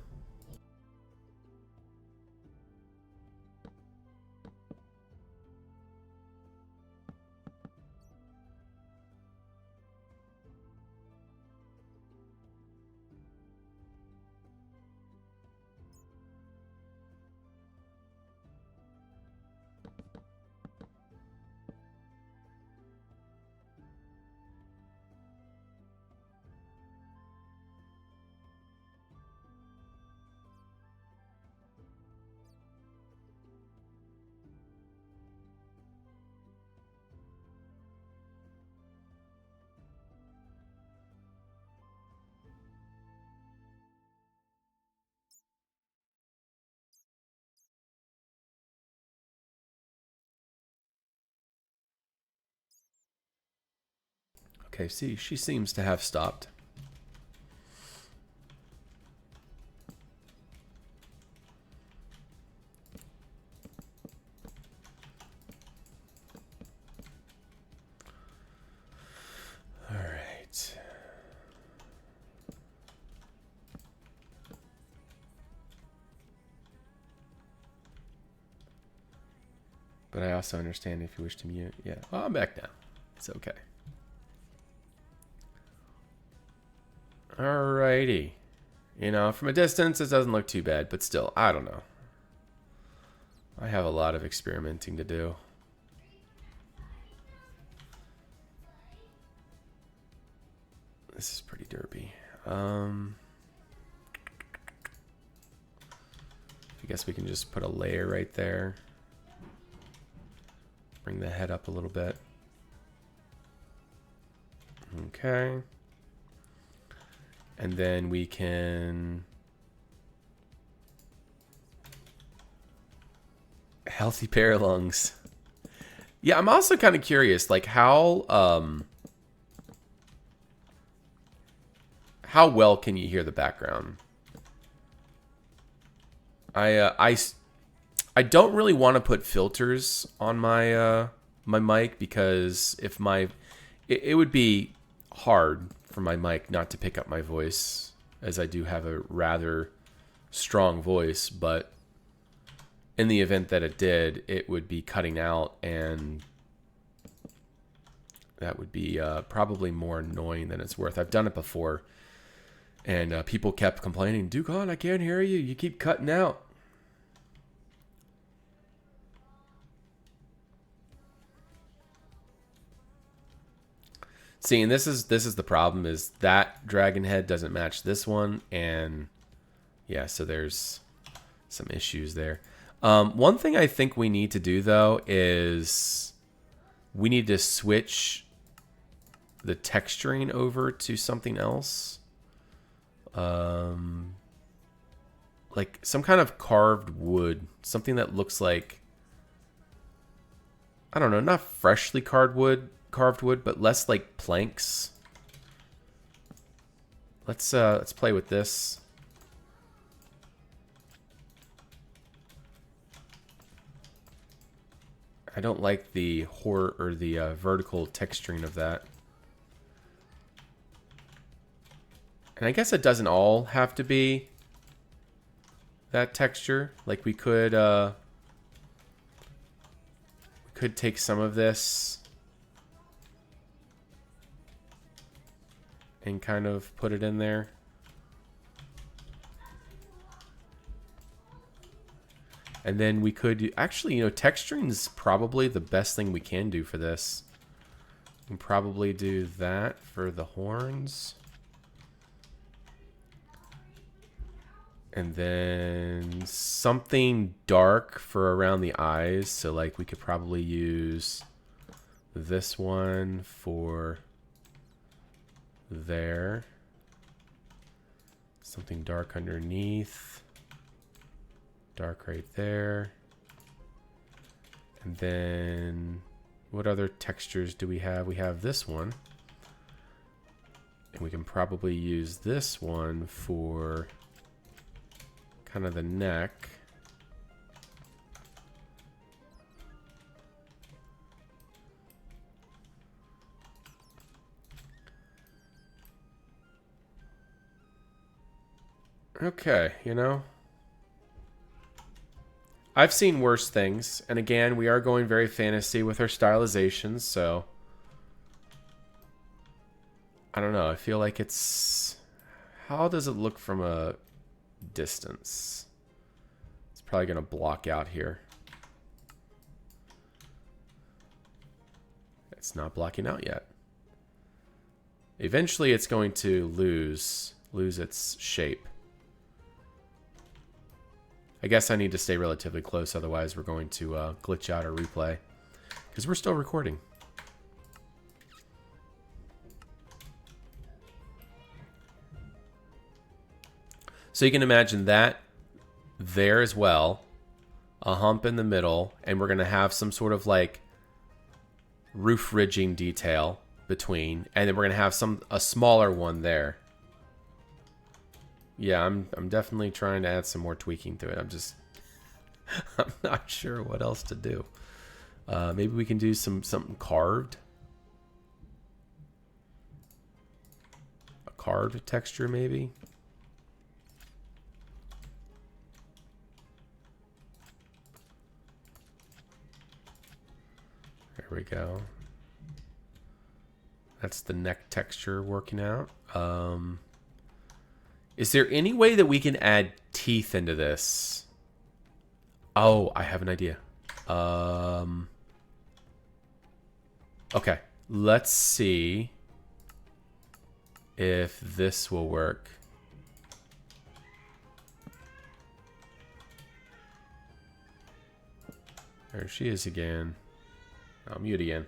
Okay, see, she seems to have stopped. All right. But I also understand if you wish to mute. Yeah. Oh, I'm back now. It's okay. Alrighty. You know, from a distance, it doesn't look too bad, but still, I don't know. I have a lot of experimenting to do. This is pretty derpy. I guess we can just put a layer right there. Bring the head up a little bit. Okay. And then we can... Healthy pair of lungs. Yeah, I'm also kind of curious, like how well can you hear the background? I don't really want to put filters on my my mic because if it would be hard for my mic not to pick up my voice, as I do have a rather strong voice, but in the event that it did, it would be cutting out, and that would be probably more annoying than it's worth. I've done it before, and people kept complaining, Dukonia, I can't hear you. You keep cutting out. See, and this is the problem, is that dragon head doesn't match this one, and yeah, so there's some issues there. One thing I think we need to do, though, is we need to switch the texturing over to something else. Like some kind of carved wood. Something that looks like, I don't know, not freshly carved wood, but less like planks. Let's play with this. I don't like the vertical texturing of that. And I guess it doesn't all have to be that texture. Like we could take some of this and kind of put it in there. And then we could actually, you know, texturing is probably the best thing we can do for this. We can probably do that for the horns. And then something dark for around the eyes. So like we could probably use this one for there. Something dark underneath. Dark right there. And then what other textures do we have? We have this one. And we can probably use this one for kind of the neck. Okay, you know, I've seen worse things, and again, we are going very fantasy with our stylizations, so I don't know. I feel like it's... How does it look from a distance? It's probably going to block out here. It's not blocking out yet. Eventually, it's going to lose its shape. I guess I need to stay relatively close, otherwise we're going to glitch out our replay. Because we're still recording. So you can imagine that there as well. A hump in the middle. And we're going to have some sort of like roof ridging detail between, and then we're gonna have a smaller one there. Yeah, I'm definitely trying to add some more tweaking to it. I'm not sure what else to do. Maybe we can do something carved. A carved texture, maybe. There we go. That's the neck texture working out. Is there any way that we can add teeth into this? Oh, I have an idea. Okay, let's see if this will work. There she is again. I'll mute again.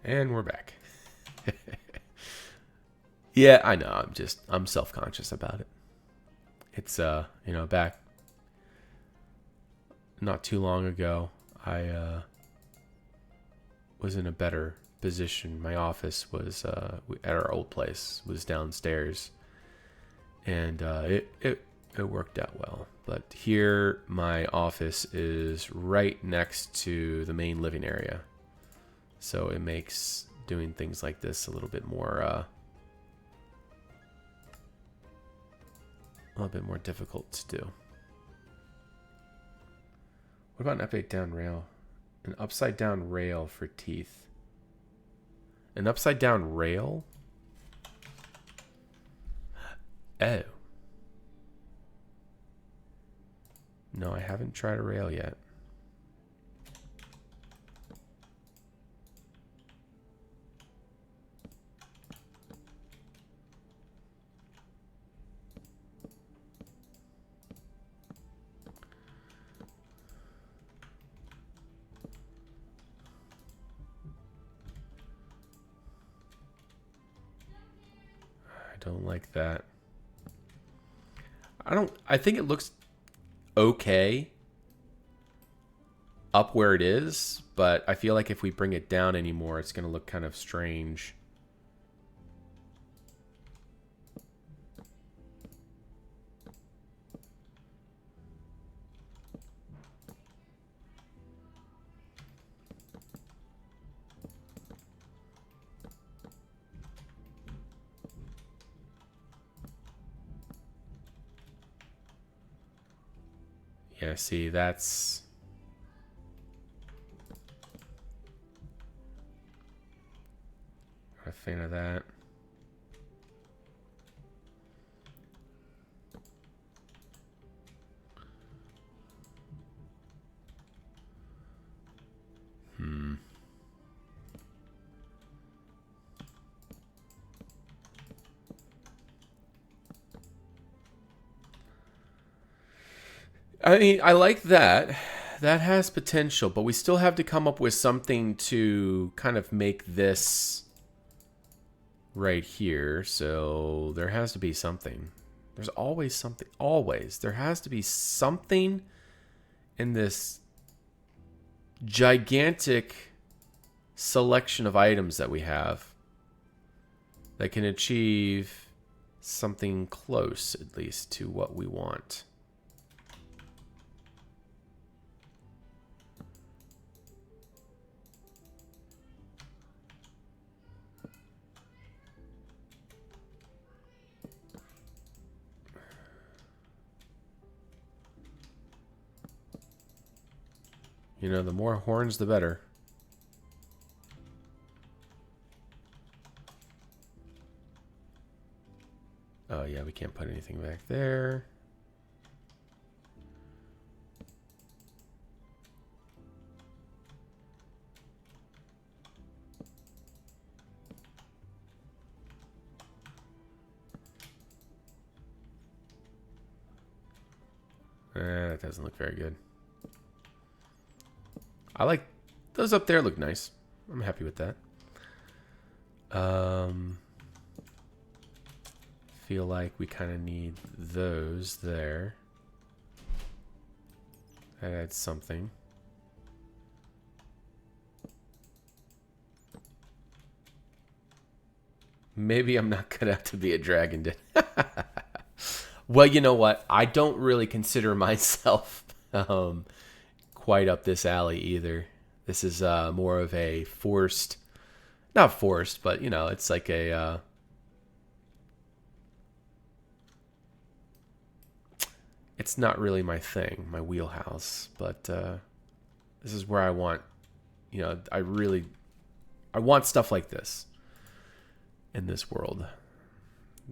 And we're back. Yeah, I know. I'm self-conscious about it. It's back not too long ago, I was in a better position. My office was at our old place was downstairs, and it worked out well. But here, my office is right next to the main living area. So it makes doing things like this a little bit more difficult to do. What about an upside down rail? An upside down rail for teeth. An upside down rail? Oh. No, I haven't tried a rail yet. Don't like that. I think it looks okay up where it is, but I feel like if we bring it down anymore, it's going to look kind of strange. Yeah, see, that's... Not a fan of that. I mean, I like that. That has potential, but we still have to come up with something to kind of make this right here. So there has to be something. There's always something. Always. There has to be something in this gigantic selection of items that we have that can achieve something close, at least, to what we want. You know, the more horns, the better. Oh, yeah, we can't put anything back there. That doesn't look very good. I like those up there. Look nice. I'm happy with that. Feel like we kind of need those there. That adds something. Maybe I'm not cut out to be a dragon. Well, you know what? I don't really consider myself quite up this alley either. This is more of a forced, not forced, but you know, it's like a it's not really my thing, my wheelhouse, but this is where I want, you know, I want stuff like this in this world.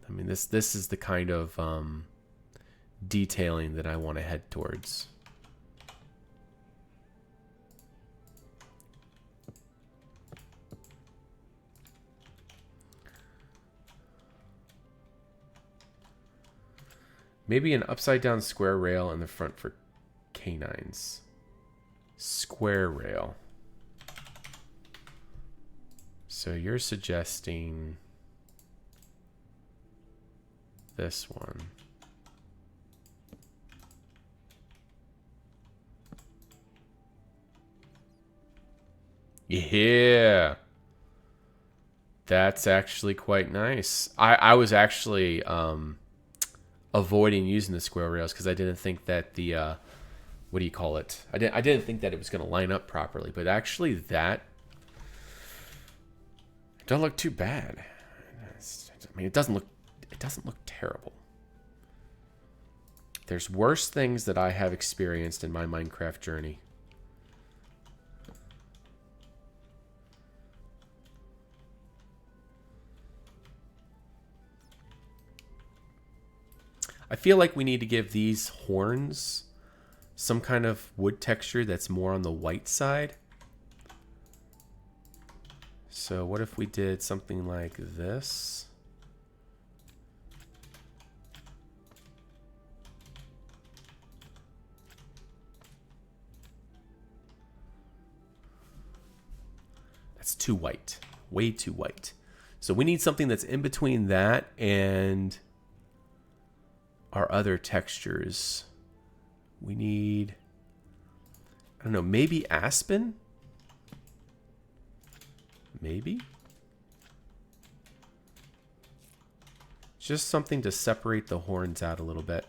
I mean, this is the kind of detailing that I want to head towards. Maybe an upside down square rail in the front for canines. Square rail. So you're suggesting this one. Yeah. That's actually quite nice. I was actually avoiding using the square rails because I didn't think that the what do you call it? I didn't think that it was going to line up properly, but actually that doesn't look too bad. I mean, it doesn't look terrible. There's worse things that I have experienced in my Minecraft journey. I feel like we need to give these horns some kind of wood texture that's more on the white side. So what if we did something like this? That's too white. Way too white. So we need something that's in between that and our other textures. We need, I don't know, maybe aspen? Maybe? Just something to separate the horns out a little bit.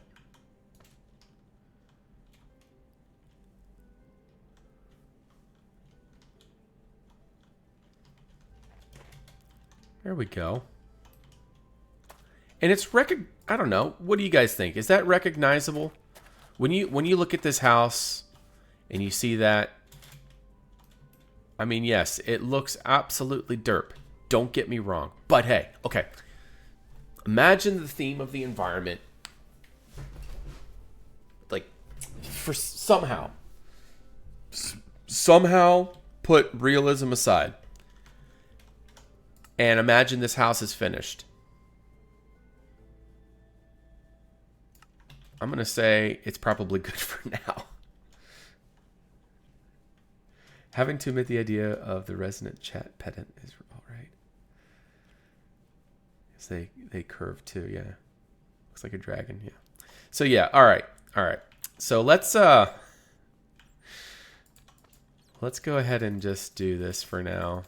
There we go. And it's I don't know. What do you guys think? Is that recognizable? When you look at this house and you see that, I mean, yes, it looks absolutely derp. Don't get me wrong. But hey, okay. Imagine the theme of the environment. Like, for somehow put realism aside. And imagine this house is finished. I'm going to say it's probably good for now. Having to admit the idea of the resonant chat pedant is all right. Yes, they curve too, yeah. Looks like a dragon, yeah. So yeah, all right. So let's go ahead and just do this for now.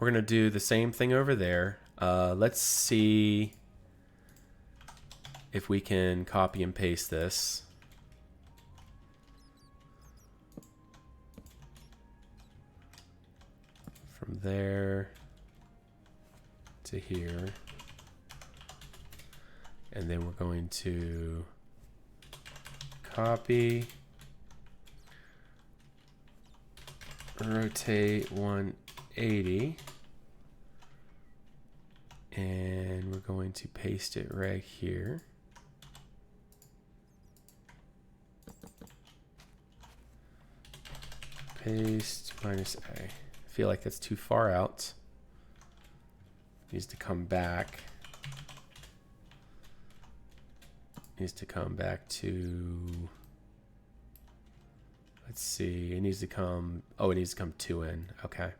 We're going to do the same thing over there. Let's see if we can copy and paste this. From there to here. And then we're going to copy, rotate 180. And we're going to paste it right here. Paste minus A. I feel like that's too far out. Needs to come back. needs to come back to, let's see, it needs to come, oh, it needs to come 2 in. Okay.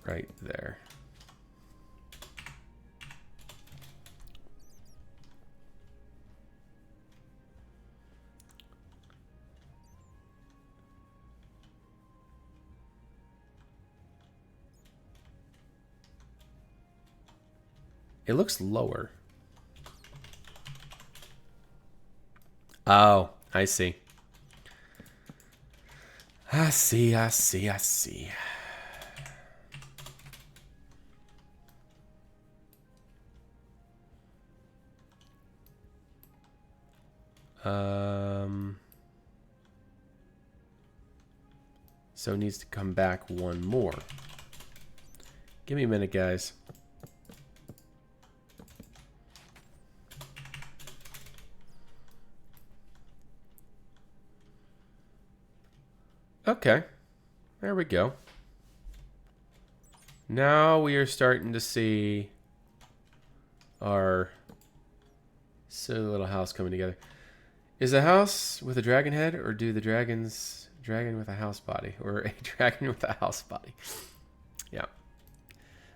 Right there. It looks lower. Oh, I see. I see, I see, I see. So it needs to come back 1 more. Give me a minute, guys. Okay, there we go. Now we are starting to see our silly little house coming together. Is a house with a dragon head, or do the dragons dragon with a house body, or a dragon with a house body? Yeah.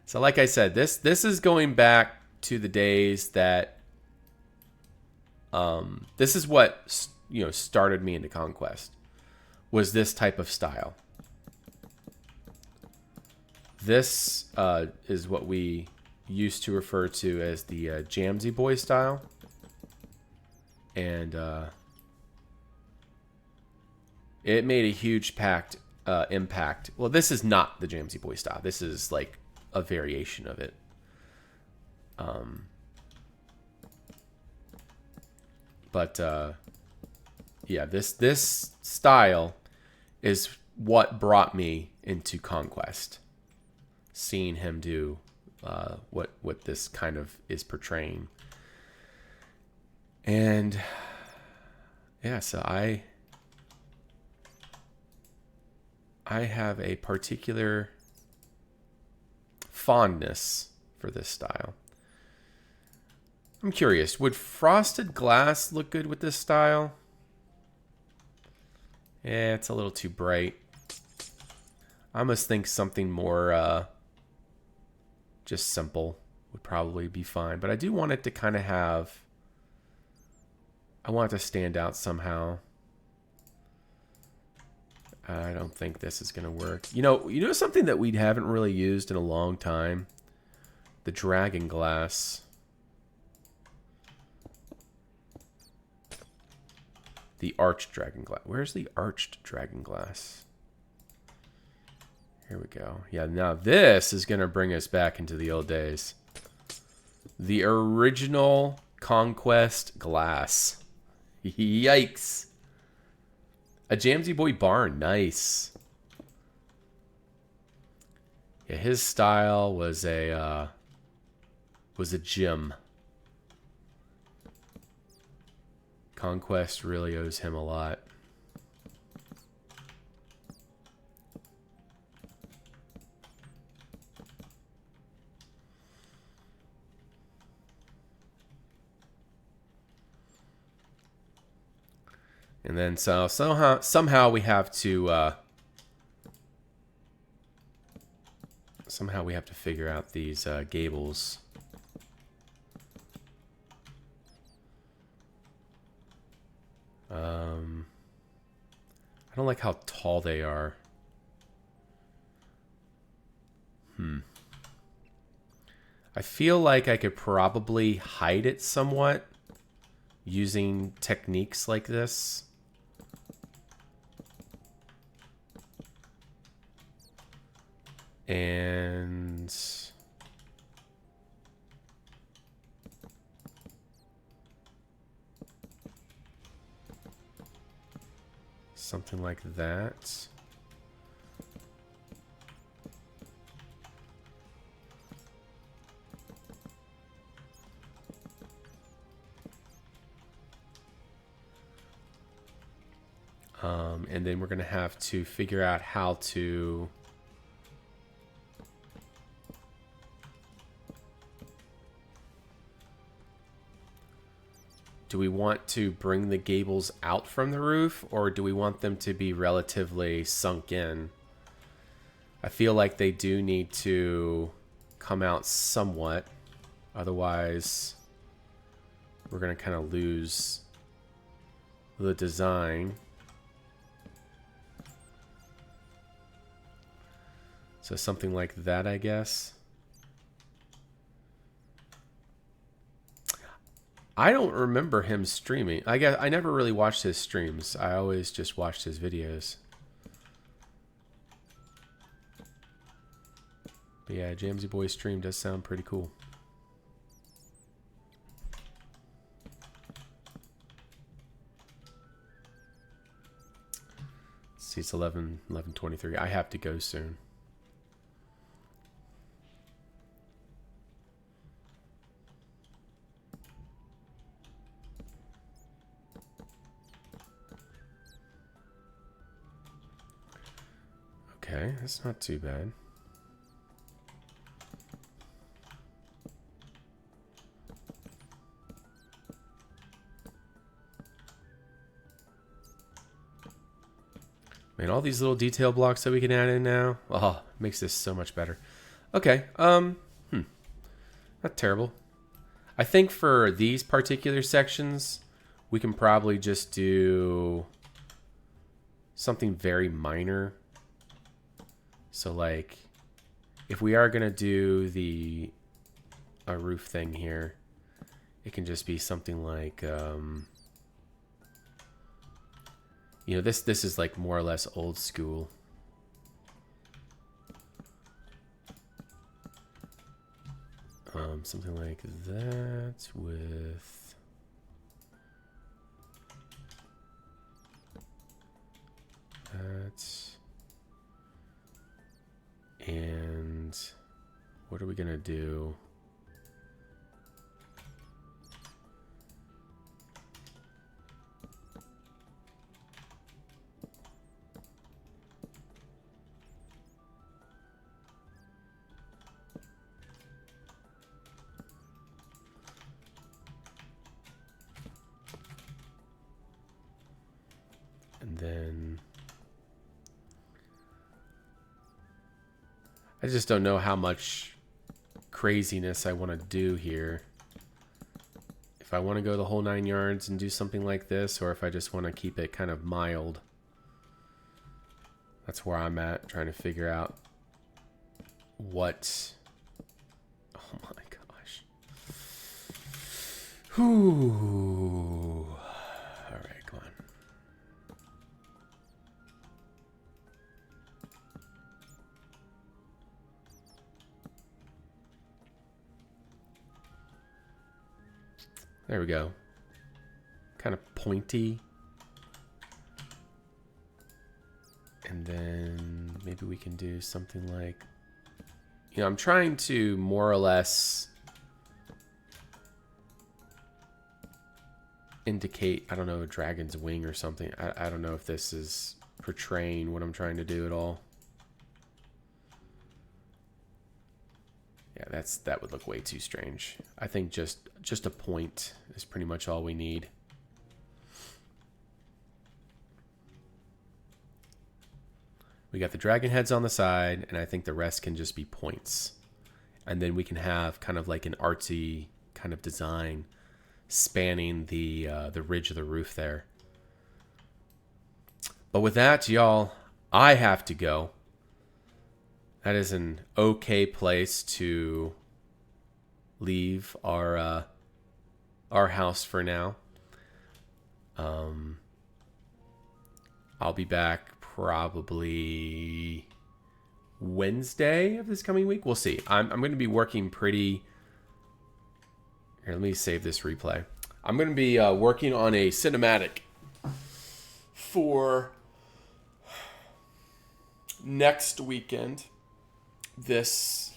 So like I said, this is going back to the days that this is what, you know, started me into Conquest, was this type of style. This is what we used to refer to as the Jamsy Boy style. And it made a huge impact. Well, this is not the Jamsy Boy style. This is like a variation of it. But yeah, this style is what brought me into Conquest. Seeing him do what this kind of is portraying. And yeah, so I have a particular fondness for this style. I'm curious, would frosted glass look good with this style? Yeah, it's a little too bright. I almost think something more just simple would probably be fine. But I do want it to kind of have, I want it to stand out somehow. I don't think this is going to work. You know something that we haven't really used in a long time? The dragon glass. The arched dragon glass. Where's the arched dragon glass? Here we go. Yeah, now this is going to bring us back into the old days. The original Conquest glass. Yikes. A Jamsy Boy barn. Nice. Yeah, his style was a gem. Conquest really owes him a lot. And then somehow we have to figure out these gables. I don't like how tall they are. I feel like I could probably hide it somewhat using techniques like this. And something like that. And then we're going to have to figure out how to Do we want to bring the gables out from the roof, or do we want them to be relatively sunk in? I feel like they do need to come out somewhat. Otherwise, we're going to kind of lose the design. So something like that, I guess. I don't remember him streaming. I guess I never really watched his streams. I always just watched his videos. But yeah, Jamsy Boy's stream does sound pretty cool. Let's see, it's 11:23. I have to go soon. Okay, that's not too bad. Man, all these little detail blocks that we can add in now. Oh, makes this so much better. Okay, not terrible. I think for these particular sections, we can probably just do something very minor. So like, if we are gonna do a roof thing here, it can just be something like, you know, this is like more or less old school. Something like that with that. And what are we gonna do? And then I just don't know how much craziness I want to do here. If I want to go the whole 9 yards and do something like this, or if I just want to keep it kind of mild. That's where I'm at, trying to figure out what... Oh my gosh. Whew. All right, come on. There we go. Kind of pointy. And then maybe we can do something like, you know, I'm trying to more or less indicate, I don't know, a dragon's wing or something. I don't know if this is portraying what I'm trying to do at all. Yeah, that would look way too strange. I think just a point is pretty much all we need. We got the dragon heads on the side, and I think the rest can just be points. And then we can have kind of like an artsy kind of design spanning the ridge of the roof there. But with that, y'all, I have to go. That is an okay place to leave our house for now. I'll be back probably Wednesday of this coming week. We'll see. I'm going to be working pretty... Here, let me save this replay. I'm going to be working on a cinematic for next weekend. This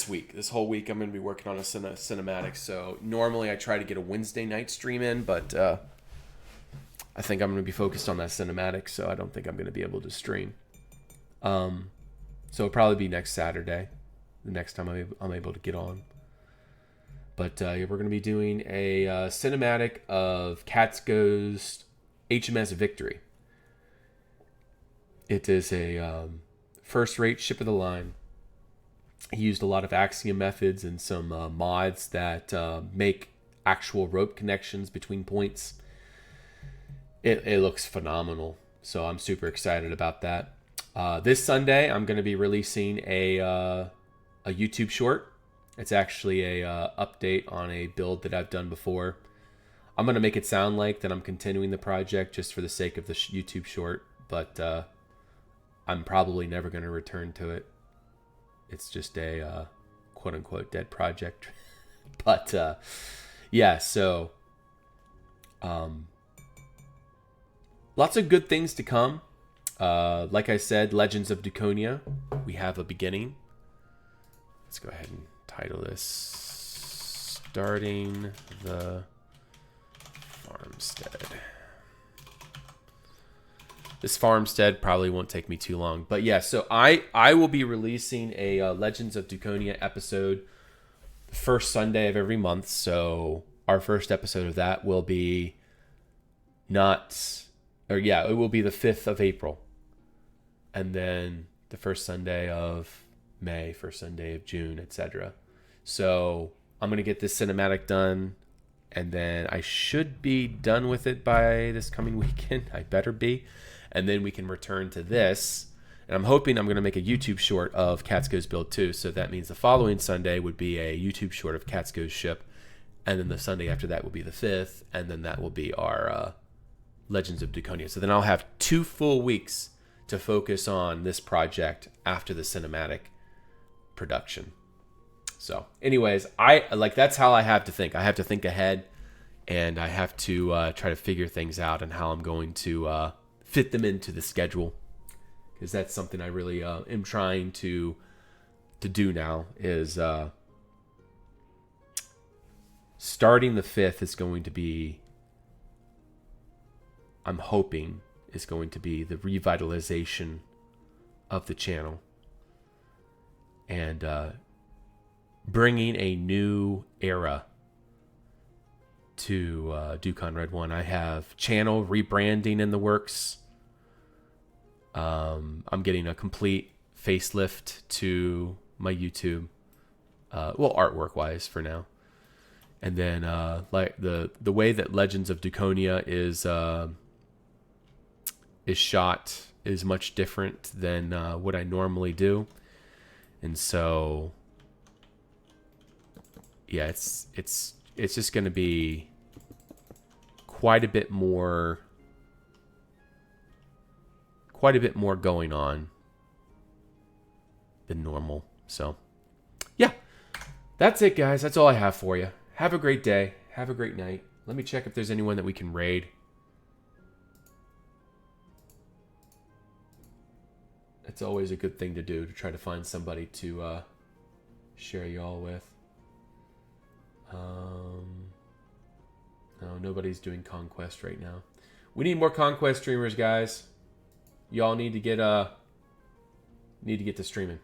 week, this whole week, I'm going to be working on a cinematic. So normally I try to get a Wednesday night stream in, but I think I'm going to be focused on that cinematic, so I don't think I'm going to be able to stream. So it'll probably be next Saturday, the next time I'm able to get on. But we're going to be doing a cinematic of Cat's Ghost HMS Victory. It is a first-rate ship of the line. He used a lot of Axiom methods and some mods that make actual rope connections between points. It looks phenomenal, so I'm super excited about that. This Sunday, I'm going to be releasing a YouTube short. It's actually a update on a build that I've done before. I'm going to make it sound like that I'm continuing the project just for the sake of the YouTube short, but I'm probably never going to return to it. It's just a quote-unquote dead project. But yeah, so lots of good things to come. Like I said, Legends of Dukonia, we have a beginning. Let's go ahead and title this Starting the Farmstead. This farmstead probably won't take me too long. But yeah, so I will be releasing a Legends of Dukonia episode the first Sunday of every month. So our first episode of that will be it will be the 5th of April. And then the first Sunday of May, first Sunday of June, etc. So I'm going to get this cinematic done. And then I should be done with it by this coming weekend. I better be. And then we can return to this. And I'm hoping I'm going to make a YouTube short of Cat's Ghost Build 2. So that means the following Sunday would be a YouTube short of Cat's Ghost Ship. And then the Sunday after that will be the 5th. And then that will be our Legends of Dukonia. So then I'll have 2 full weeks to focus on this project after the cinematic production. So anyways, that's how I have to think. I have to think ahead. And I have to try to figure things out and how I'm going to fit them into the schedule, because that's something I really am trying to do now. Is starting the 5th is going to be, I'm hoping, is going to be the revitalization of the channel and bringing a new era to Dukon Red 1. I have channel rebranding in the works. I'm getting a complete facelift to my YouTube, artwork wise for now. And then like the way that Legends of Dukonia is shot is much different than what I normally do. And so yeah, it's just going to be quite a bit more going on than normal. So yeah, that's it, guys. That's all I have for you. Have a great day. Have a great night. Let me check if there's anyone that we can raid. It's always a good thing to do, to try to find somebody to share y'all with. No, nobody's doing Conquest right now. We need more Conquest streamers, guys. Y'all need to get to streaming.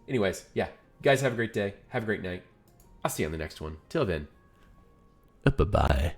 Anyways, yeah. You guys have a great day. Have a great night. I'll see you on the next one. Till then. Bye-bye.